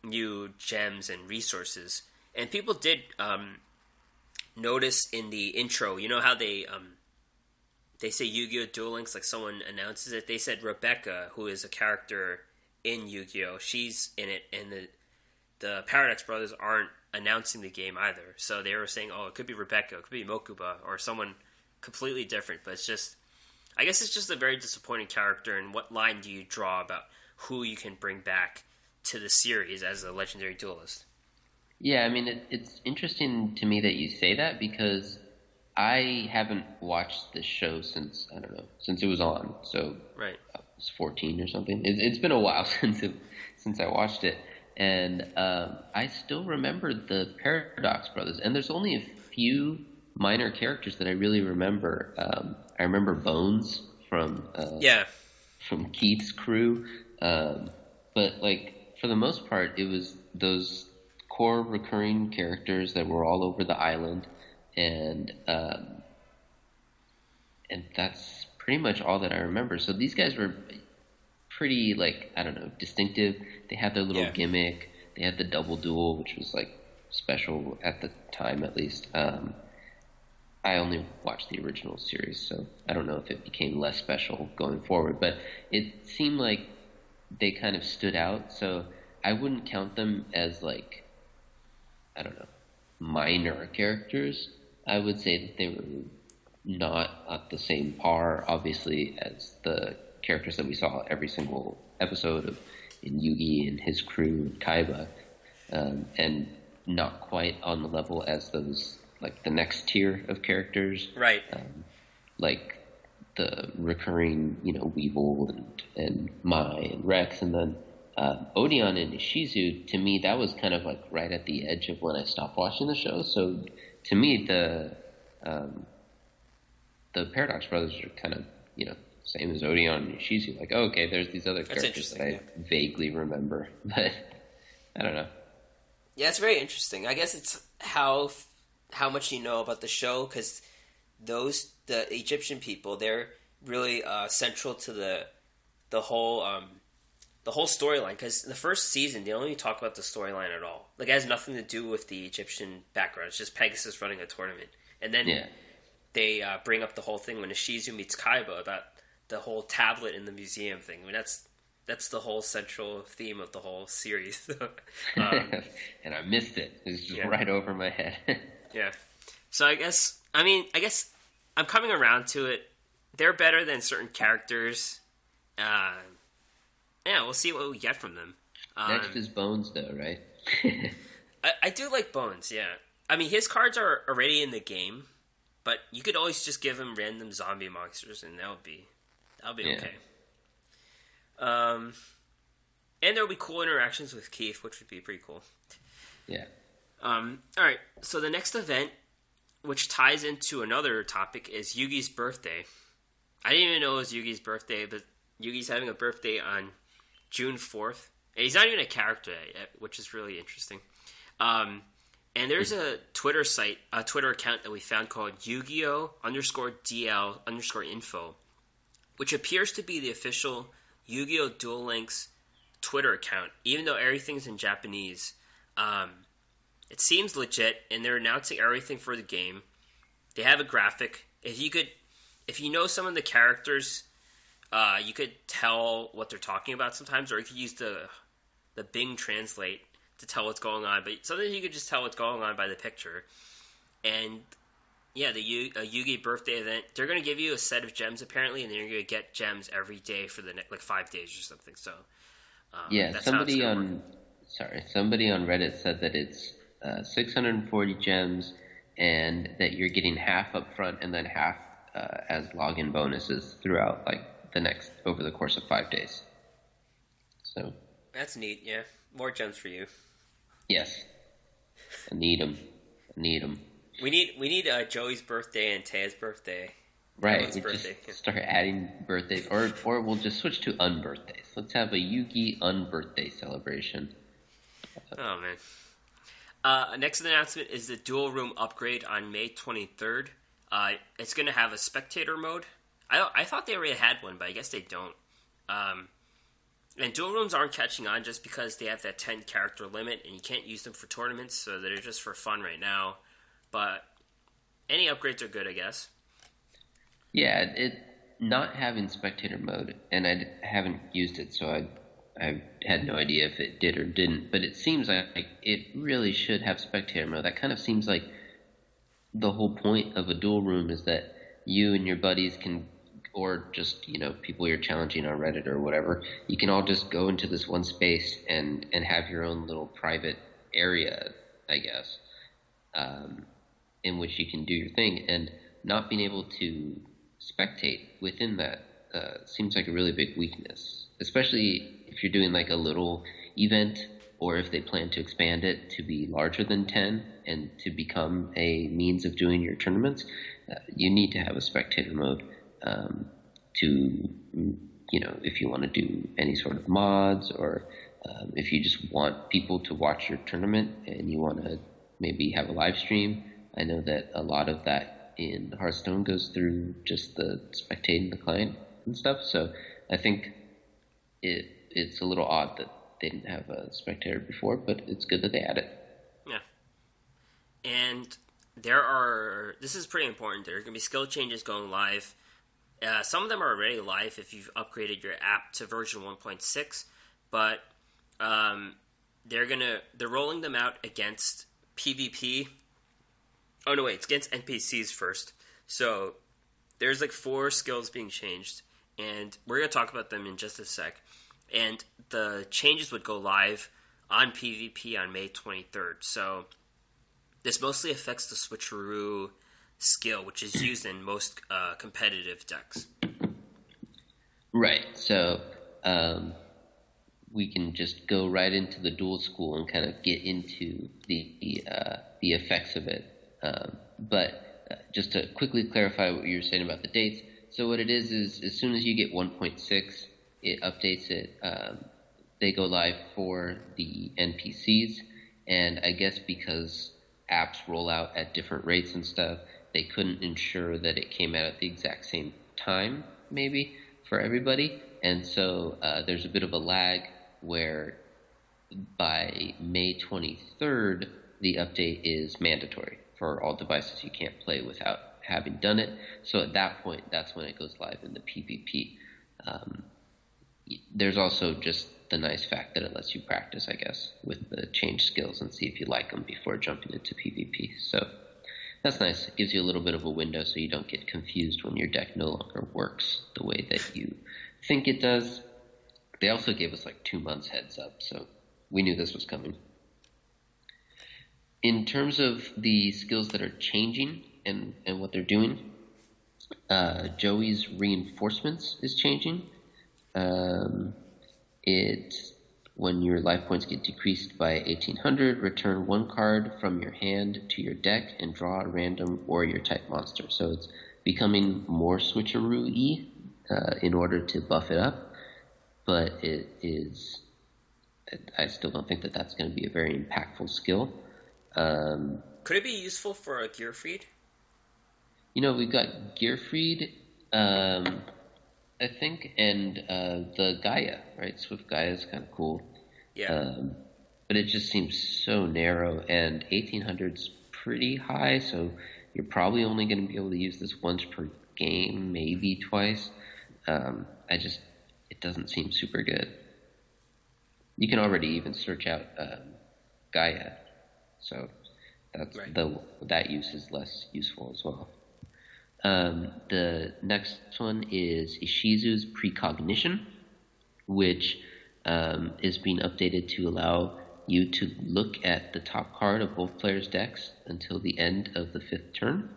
new gems and resources. And people did notice in the intro, you know how they say Yu-Gi-Oh! Duel Links, like someone announces it. They said Rebecca, who is a character in Yu-Gi-Oh! She's in it, and the Paradox Brothers aren't announcing the game either. So they were saying, oh, it could be Rebecca, it could be Mokuba, or someone completely different. But it's just, I guess it's just a very disappointing character, and what line do you draw about who you can bring back to the series as a legendary duelist? Yeah, I mean, it's interesting to me that you say that, because I haven't watched this show since, I don't know, since it was on. So right. I was 14 or something. It's been a while since I watched it. And I still remember the Paradox Brothers. And there's only a few minor characters that I really remember. I remember Bones from Keith's crew. But, like, for the most part, it was those core recurring characters that were all over the island. And that's pretty much all that I remember. So these guys were pretty, like, I don't know, distinctive. They had their little gimmick. They had the double duel, which was, like, special at the time, at least. I only watched the original series, so I don't know if it became less special going forward. But it seemed like they kind of stood out, so I wouldn't count them as, like, I don't know, minor characters. I would say that they were not at the same par, obviously, as the characters that we saw every single episode of in Yugi and his crew and Kaiba, and not quite on the level as those, like, the next tier of characters, right? Like the recurring, Weevil and Mai and Rex, and then Odeon and Ishizu. To me, that was kind of like right at the edge of when I stopped watching the show. So to me, the Paradox Brothers are kind of, same as Odeon and Ishizu. Like, oh, okay, there's these other characters that I vaguely remember, but I don't know. Yeah, it's very interesting. I guess it's how much you know about the show, because the Egyptian people, they're really central to the whole storyline. Because the first season, they don't even talk about the storyline at all. Like, it has nothing to do with the Egyptian background. It's just Pegasus running a tournament, and then they bring up the whole thing when Ishizu meets Kaiba about the whole tablet in the museum thing. I mean, that's the whole central theme of the whole series. And I missed it. It's just right over my head. Yeah. So I guess I'm coming around to it. They're better than certain characters. We'll see what we get from them. Next is Bones, though, right? I do like Bones, yeah. I mean, his cards are already in the game, but you could always just give him random zombie monsters, and that'll be okay. And there'll be cool interactions with Keith, which would be pretty cool. Yeah. Alright, so the next event, which ties into another topic, is Yugi's birthday. I didn't even know it was Yugi's birthday, but Yugi's having a birthday on June 4th. And he's not even a character yet, which is really interesting. And there's a Twitter account that we found called yugioh _DL_info, which appears to be the official Yu-Gi-Oh! Duel Links Twitter account, even though everything's in Japanese. It seems legit, and they're announcing everything for the game. They have a graphic. If you know some of the characters, you could tell what they're talking about sometimes, or you could use the Bing Translate to tell what's going on. But sometimes you could just tell what's going on by the picture. And yeah, the Yugi birthday event, they're going to give you a set of gems apparently, and then you're going to get gems every day for the next 5 days or something. So somebody on Reddit said that it's 640 gems, and that you're getting half up front and then half as login bonuses throughout over the course of 5 days. So that's neat. Yeah, more gems for you. Yes, I need them. We need Joey's birthday and Taya's birthday. Right, we just start adding birthdays, or we'll just switch to unbirthdays. Let's have a Yugi unbirthday celebration. Oh man. Next announcement is the Duel Room upgrade on May 23rd. It's going to have a spectator mode. I thought they already had one, but I guess they don't. And dual rooms aren't catching on just because they have that 10 character limit, and you can't use them for tournaments, so they're just for fun right now. But any upgrades are good, I guess. Yeah, it not having spectator mode, and I haven't used it, so I had no idea if it did or didn't. But it seems like it really should have spectator mode. That kind of seems like the whole point of a dual room is that you and your buddies can, or just, people you're challenging on Reddit or whatever, you can all just go into this one space and have your own little private area, I guess, in which you can do your thing. And not being able to spectate within that seems like a really big weakness, especially if you're doing like a little event, or if they plan to expand it to be larger than 10 and to become a means of doing your tournaments. You need to have a spectator mode to, if you want to do any sort of mods, or if you just want people to watch your tournament and you want to maybe have a live stream. I know that a lot of that in Hearthstone goes through just the spectating the client and stuff. So I think it's a little odd that they didn't have a spectator before, but it's good that they add it. Yeah. And this is pretty important, there are going to be skill changes going live. Some of them are already live if you've upgraded your app to version 1.6, but they're rolling them out against PvP. Oh, no, wait, it's against NPCs first. So there's like 4 skills being changed, and we're going to talk about them in just a sec. And the changes would go live on PvP on May 23rd. So this mostly affects the Switcheroo skill, which is used in most competitive decks. Right. So we can just go right into the Duel School and kind of get into the effects of it. But just to quickly clarify what you were saying about the dates. So what it is as soon as you get 1.6, it updates it. They go live for the NPCs, and I guess because apps roll out at different rates and stuff, they couldn't ensure that it came out at the exact same time, maybe, for everybody. And so there's a bit of a lag where by May 23rd, the update is mandatory for all devices. You can't play without having done it. So at that point, that's when it goes live in the PvP. There's also just the nice fact that it lets you practice, I guess, with the changed skills and see if you like them before jumping into PvP. So that's nice. It gives you a little bit of a window so you don't get confused when your deck no longer works the way that you think it does. They also gave us like 2 months heads up, so we knew this was coming. In terms of the skills that are changing and what they're doing, Joey's reinforcements is changing. When your life points get decreased by 1,800, return 1 card from your hand to your deck and draw a random warrior type monster. So it's becoming more Switcheroo-y in order to buff it up, but I still don't think that that's going to be a very impactful skill. Could it be useful for a Gearfried? We've got Gearfried, I think, and the Gaia, right? Swift Gaia is kind of cool. Yeah. But it just seems so narrow, and 1,800's pretty high, so you're probably only going to be able to use this once per game, maybe twice. It doesn't seem super good. You can already even search out Gaia, so that's right. That use is less useful as well. The next one is Ishizu's Precognition, which is being updated to allow you to look at the top card of both players' decks until the end of the 5th turn.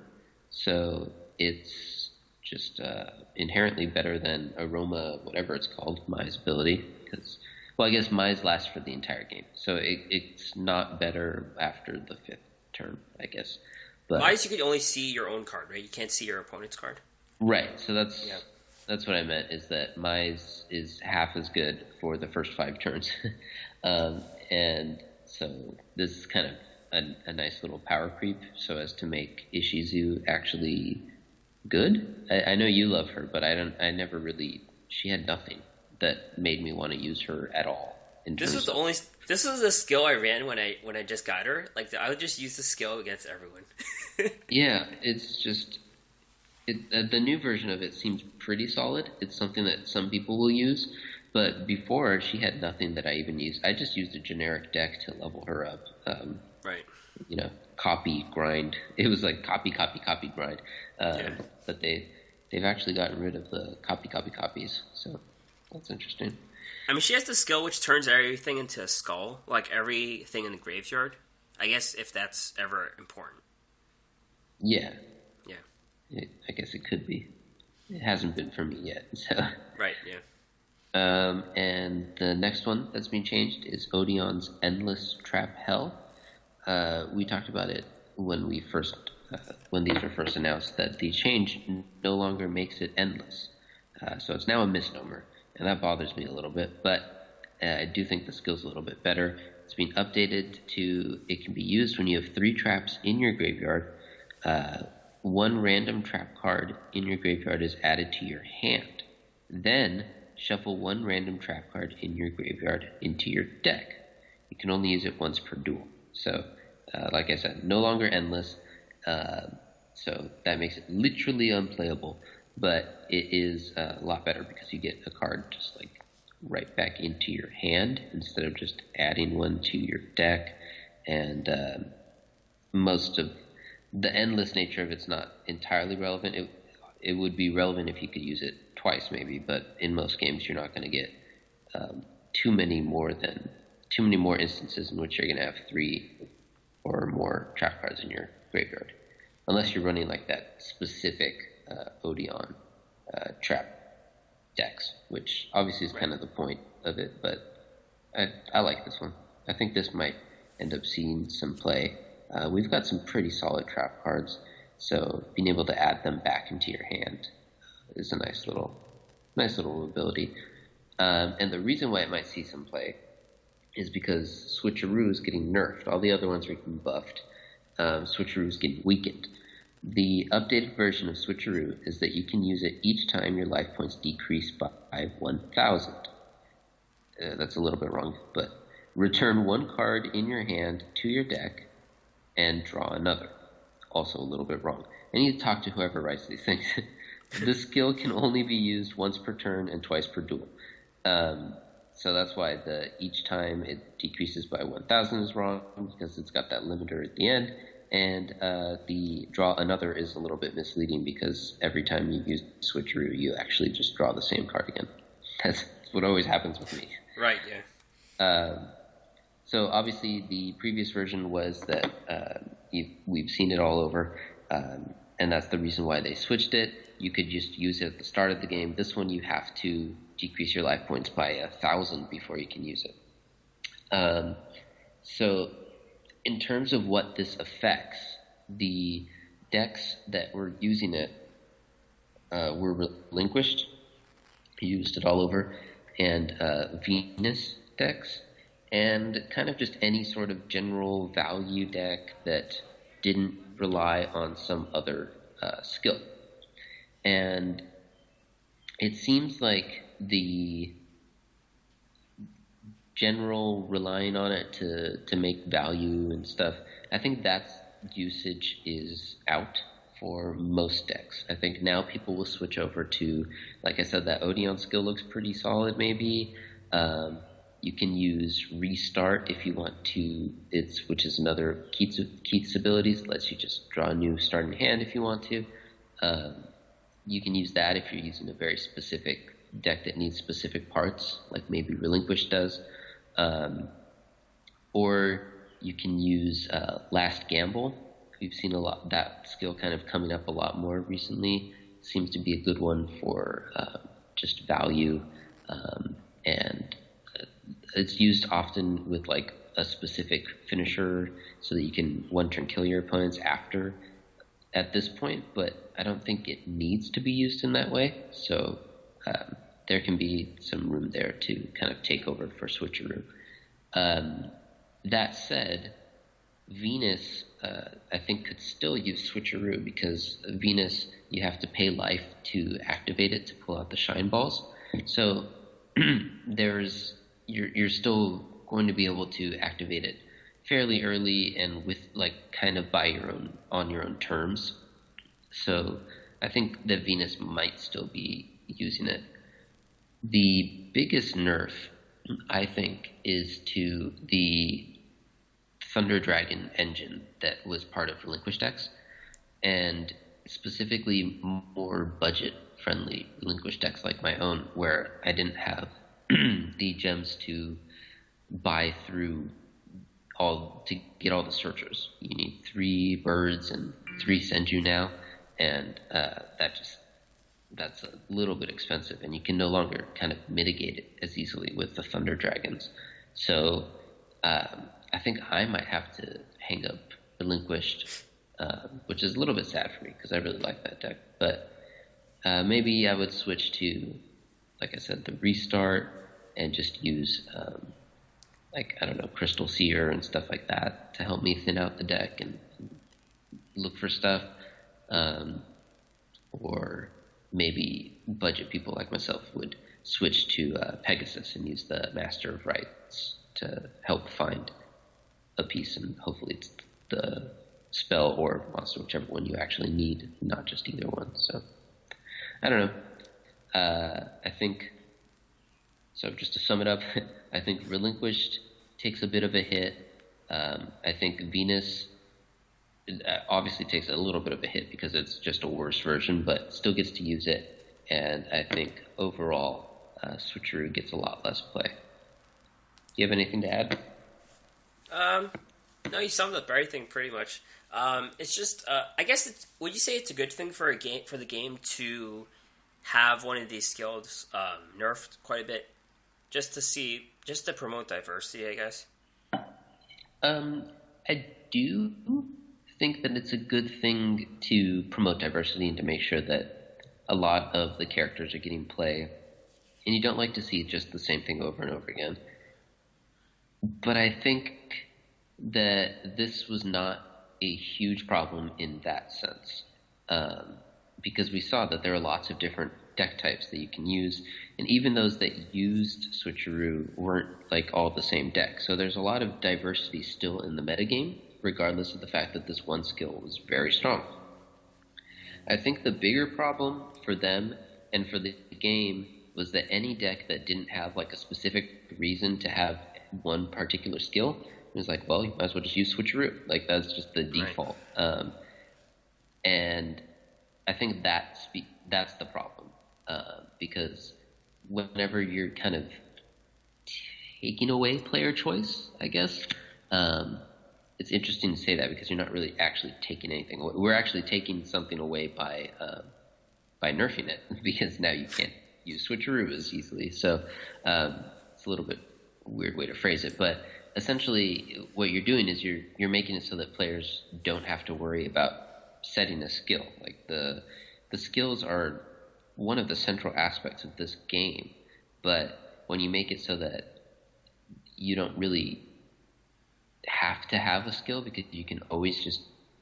So it's just inherently better than Aroma, whatever it's called, Mai's ability. I guess Mai's lasts for the entire game. So it's not better after the 5th turn, I guess. But Mai's, you can only see your own card, right? You can't see your opponent's card. Right, so that's what I meant, is that Mai's is half as good for the first 5 turns. And so this is kind of a nice little power creep so as to make Ishizu actually good. I know you love her, but she had nothing that made me want to use her at all. This was the skill I ran when I just got her. Like, I would just use the skill against everyone. Yeah, it's just the new version of it seems pretty solid. It's something that some people will use, but before she had nothing that I even used. I just used a generic deck to level her up. Right. You know, copy grind. It was like copy grind. But they've actually gotten rid of the copies. So that's interesting. I mean, she has the skill which turns everything into a skull, like everything in the graveyard. I guess if that's ever important. Yeah. Yeah. I guess it could be. It hasn't been for me yet. So. Right, yeah. And the next one that's been changed is Odeon's Endless Trap Hell. We talked about it when these were first announced, that the change no longer makes it endless. So it's now a misnomer, and that bothers me a little bit, but I do think the skill's a little bit better. It's been updated to, it can be used when you have 3 traps in your graveyard. 1 random trap card in your graveyard is added to your hand. Then shuffle 1 random trap card in your graveyard into your deck. You can only use it once per duel. So, like I said, no longer endless. So that makes it literally unplayable, but it is a lot better because you get a card just like right back into your hand instead of just adding one to your deck. And most of the endless nature of it's not entirely relevant. It would be relevant if you could use it twice maybe, but in most games you're not going to get too many more instances in which you're going to have 3 or more trap cards in your graveyard, unless you're running like that specific Odeon trap decks, which obviously is kind of the point of it. But I like this one. I think this might end up seeing some play. We've got some pretty solid trap cards, so being able to add them back into your hand is a nice little ability. And the reason why it might see some play is because Switcheroo is getting nerfed. All the other ones are getting buffed. Switcheroo is getting weakened. The updated version of Switcheroo is that you can use it each time your life points decrease by 1,000. That's a little bit wrong, but return 1 card in your hand to your deck and draw another. Also a little bit wrong. I need to talk to whoever writes these things. This skill can only be used once per turn and twice per duel. So that's why each time it decreases by 1,000 is wrong, because it's got that limiter at the end. And the draw another is a little bit misleading, because every time you use Switcheroo, you actually just draw the same card again. That's what always happens with me. Right, yeah. So obviously the previous version was that we've seen it all over, and that's the reason why they switched it. You could just use it at the start of the game. This one you have to decrease your life points by 1,000 before you can use it. So in terms of what this affects, the decks that were using it were relinquished, used it all over, and Venus decks, and kind of just any sort of general value deck that didn't rely on some other skill. And it seems like the general relying on it to make value and stuff, I think that usage is out for most decks. I think now people will switch over to, like I said, that Odeon skill looks pretty solid maybe. You can use Restart if you want to, which is another Keith's abilities, lets you just draw a new starting hand if you want to. You can use that if you're using a very specific deck that needs specific parts, like maybe Relinquish does. Or you can use Last Gamble. We've seen a lot that skill kind of coming up a lot more recently. Seems to be a good one for just value, and it's used often with like a specific finisher so that you can one turn kill your opponents at this point, but I don't think it needs to be used in that way. So there can be some room there to kind of take over for Switcheroo. That said, Venus, I think, could still use Switcheroo, because Venus, you have to pay life to activate it to pull out the shine balls. So you're still going to be able to activate it fairly early and with like kind of on your own terms. So I think that Venus might still be using it. The biggest nerf, I think, is to the Thunder Dragon engine that was part of Relinquished decks, and specifically more budget-friendly Relinquished decks like my own, where I didn't have the gems to buy through to get all the searchers. You need 3 birds and 3 Senju now, and that's a little bit expensive, and you can no longer kind of mitigate it as easily with the Thunder Dragons. So I think I might have to hang up Relinquished, which is a little bit sad for me because I really like that deck. But maybe I would switch to, like I said, the Restart and just use, Crystal Seer and stuff like that to help me thin out the deck and look for stuff. Or maybe budget people like myself would switch to Pegasus and use the Master of Rites to help find a piece, and hopefully it's the spell or monster, whichever one you actually need, not just either one. So I don't know. I think, so just to sum it up, I think Relinquished takes a bit of a hit. I think Venus obviously takes a little bit of a hit because it's just a worse version, but still gets to use it. And I think overall, Switcheroo gets a lot less play. Do you have anything to add? No, you summed up everything pretty much. It's just, I guess, would you say it's a good thing for the game to have one of these skills nerfed quite a bit, just to promote diversity, I guess? I do think that it's a good thing to promote diversity and to make sure that a lot of the characters are getting play, and you don't like to see just the same thing over and over again. But I think that this was not a huge problem in that sense, because we saw that there are lots of different deck types that you can use, and even those that used Switcheroo weren't like all the same deck. So there's a lot of diversity still in the metagame, regardless of the fact that this one skill was very strong. I think the bigger problem for them and for the game was that any deck that didn't have like a specific reason to have one particular skill, it was like, well, you might as well just use Switcheroo. Like, that's just the default. Right. And I think that's the problem, because whenever you're kind of taking away player choice, I guess, it's interesting to say that because you're not really actually taking anything away. We're actually taking something away by nerfing it, because now you can't use Switcheroo as easily. So it's a little bit weird way to phrase it, but essentially what you're doing is you're making it so that players don't have to worry about setting a skill. Like the skills are one of the central aspects of this game, but when you make it so that you don't really have to have a skill because you can always just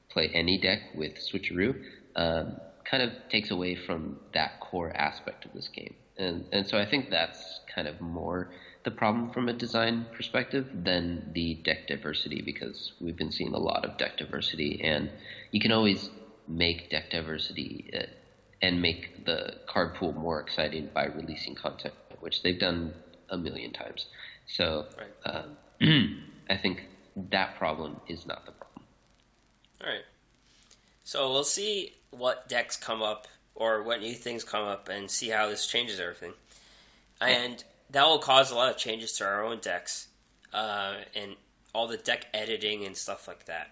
play any deck with Switcheroo, kind of takes away from that core aspect of this game. And so I think that's kind of more the problem from a design perspective than the deck diversity, because we've been seeing a lot of deck diversity, and you can always make deck diversity and make the card pool more exciting by releasing content, which they've done a million times. So I think that problem is not the problem. All right. So we'll see what decks come up or what new things come up and see how this changes everything. And that will cause a lot of changes to our own decks and all the deck editing and stuff like that.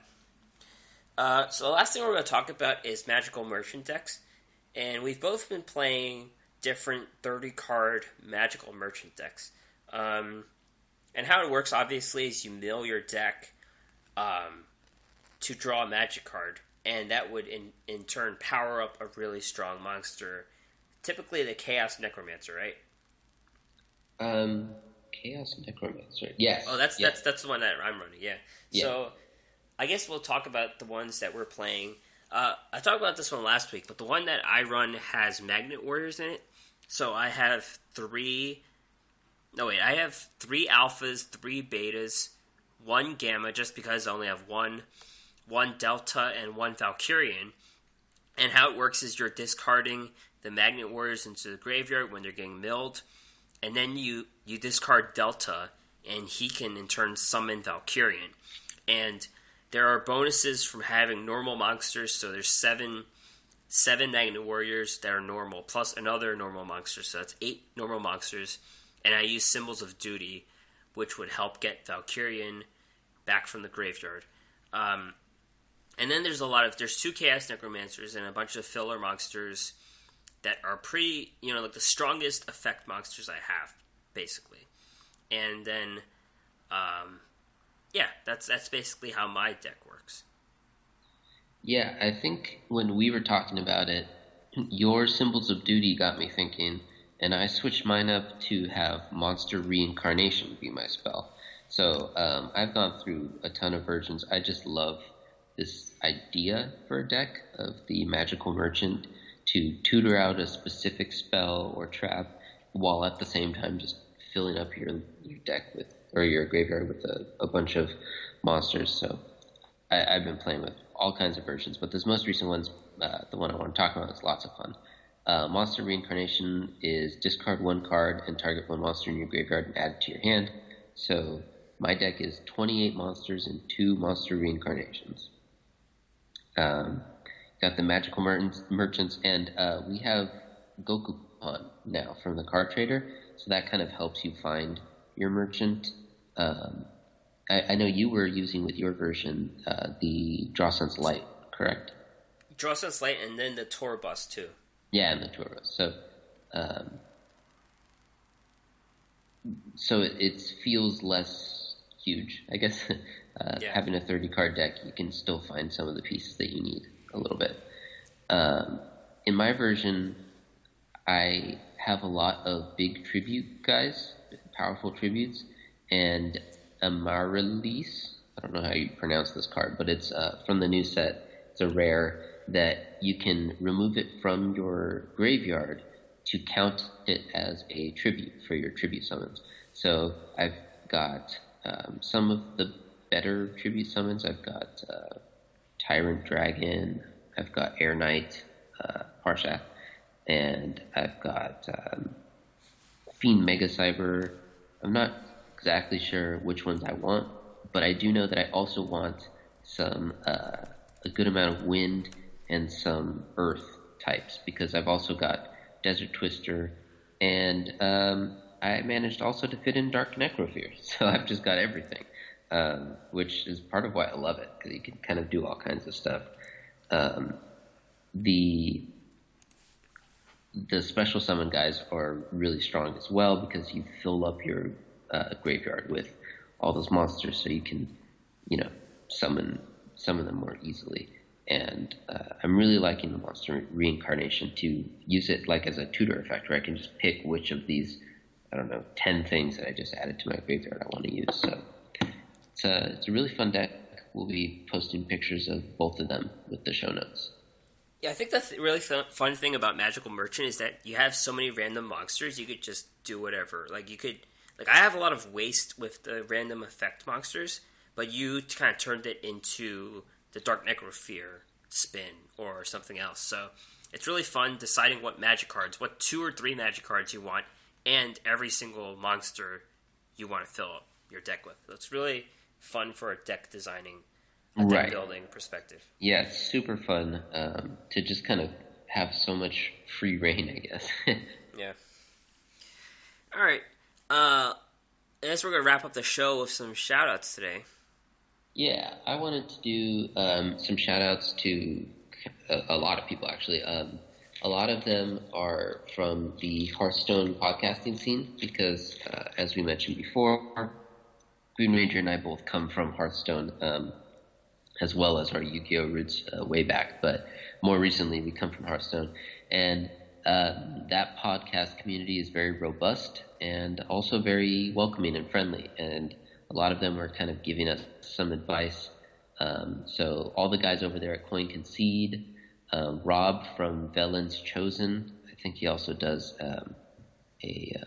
So the last thing we're going to talk about is magical merchant decks. And we've both been playing different 30-card magical merchant decks. And how it works, obviously, is you mill your deck to draw a magic card. And that would, in turn, power up a really strong monster. Typically the Chaos Necromancer, right? Chaos Necromancer. Yes. Oh, that's the one that I'm running. Yeah. So, I guess we'll talk about the ones that we're playing. I talked about this one last week, but the one that I run has Magnet Warriors in it. So I have 3 No, wait, I have 3 alphas, 3 betas, 1 gamma, just because I only have one delta, and 1 Valkyrian. And how it works is you're discarding the Magnet Warriors into the graveyard when they're getting milled, and then you discard delta, and he can in turn summon Valkyrian. And there are bonuses from having normal monsters, so there's seven Magnet Warriors that are normal, plus another normal monster, so that's 8 normal monsters. And I use Symbols of Duty, which would help get Valkyrian back from the graveyard. And then there's 2 Chaos Necromancers and a bunch of filler monsters that are pretty, like the strongest effect monsters I have, basically. And then, that's basically how my deck works. Yeah, I think when we were talking about it, your Symbols of Duty got me thinking, and I switched mine up to have Monster Reincarnation be my spell. So I've gone through a ton of versions. I just love this idea for a deck of the Magical Merchant to tutor out a specific spell or trap while at the same time just filling up your deck or your graveyard with a bunch of monsters. So I've been playing with all kinds of versions, but this most recent one's the one I want to talk about. Is lots of fun. Monster Reincarnation is discard 1 card and target 1 monster in your graveyard and add it to your hand. So my deck is 28 monsters and 2 Monster Reincarnations. Got the Magical Merchants, and we have Gokupon now from the card trader, so that kind of helps you find your merchant. I know you were using with your version the Draw Sense Light, correct? Draw Sense Light, and then the Tour Bus too. Yeah, and the Tour Bus. So it feels less huge, I guess. Having a 30-card deck, you can still find some of the pieces that you need a little bit. In my version, I have a lot of big tribute guys, powerful tributes, and Amaryllis. I don't know how you pronounce this card, but it's from the new set. It's a rare that you can remove it from your graveyard to count it as a tribute for your tribute summons. So I've got some of the better tribute summons. I've got Tyrant Dragon, I've got Air Knight, Parshath, and I've got Fiend Mega Cyber. I'm not exactly sure which ones I want, but I do know that I also want some a good amount of wind and some earth types, because I've also got Desert Twister, and I managed also to fit in Dark Necrofear, so I've just got everything, which is part of why I love it, because you can kind of do all kinds of stuff. The special summon guys are really strong as well, because you fill up your graveyard with all those monsters, so you can, summon them more easily. And I'm really liking the Monster Reincarnation to use it like as a tutor effect, where I can just pick which of these, 10 things that I just added to my graveyard I want to use. So it's a really fun deck. We'll be posting pictures of both of them with the show notes. Yeah, I think the really fun thing about Magical Merchant is that you have so many random monsters, you could just do whatever. I have a lot of waste with the random effect monsters, but you kind of turned it into the Dark Necrofear spin or something else. So it's really fun deciding what 2 or 3 magic cards you want, and every single monster you want to fill up your deck with. So it's really fun for a deck designing, deck building perspective. Yeah, it's super fun to just kind of have so much free reign, I guess. Yeah. All right. I guess we're going to wrap up the show with some shout-outs today. Yeah, I wanted to do some shout-outs to a lot of people, actually. A lot of them are from the Hearthstone podcasting scene, because, as we mentioned before, GreenRanger and I both come from Hearthstone, as well as our Yu-Gi-Oh! Roots way back. But more recently, we come from Hearthstone. And that podcast community is very robust and also very welcoming and friendly. And a lot of them are kind of giving us some advice. So all the guys over there at Coin Concede, Rob from Velen's Chosen, I think he also does a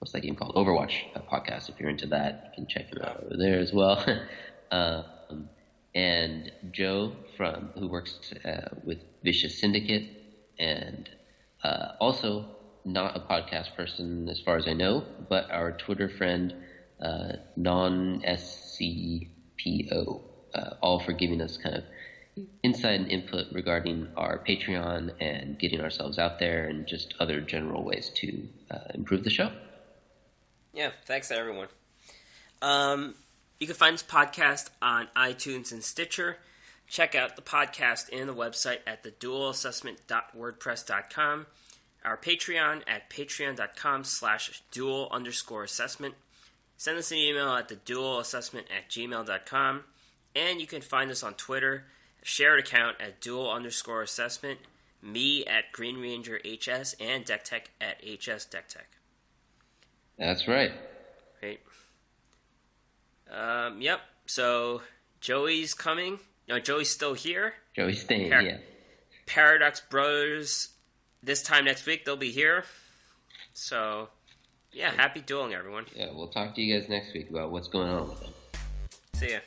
what's that game called? Overwatch podcast. If you're into that, you can check him out over there as well. And Joe who works with Vicious Syndicate, and also not a podcast person as far as I know, but our Twitter friend, non-SCPO, all for giving us kind of insight and input regarding our Patreon and getting ourselves out there and just other general ways to improve the show. Yeah, thanks to everyone. You can find this podcast on iTunes and Stitcher. Check out the podcast and the website at theduelassessment.wordpress.com. Our Patreon at patreon.com/duel_assessment. Send us an email at theduelassessment@gmail.com. And you can find us on Twitter, a shared account at duel_assessment, me at GreenRanger HS, and DeckTech at HS DeckTech. That's right. Right. Yep. So Joey's coming. No, Joey's still here. Joey's staying, yeah. Paradox Brothers, this time next week, they'll be here. So, yeah, happy dueling, everyone. Yeah, we'll talk to you guys next week about what's going on with them. See ya.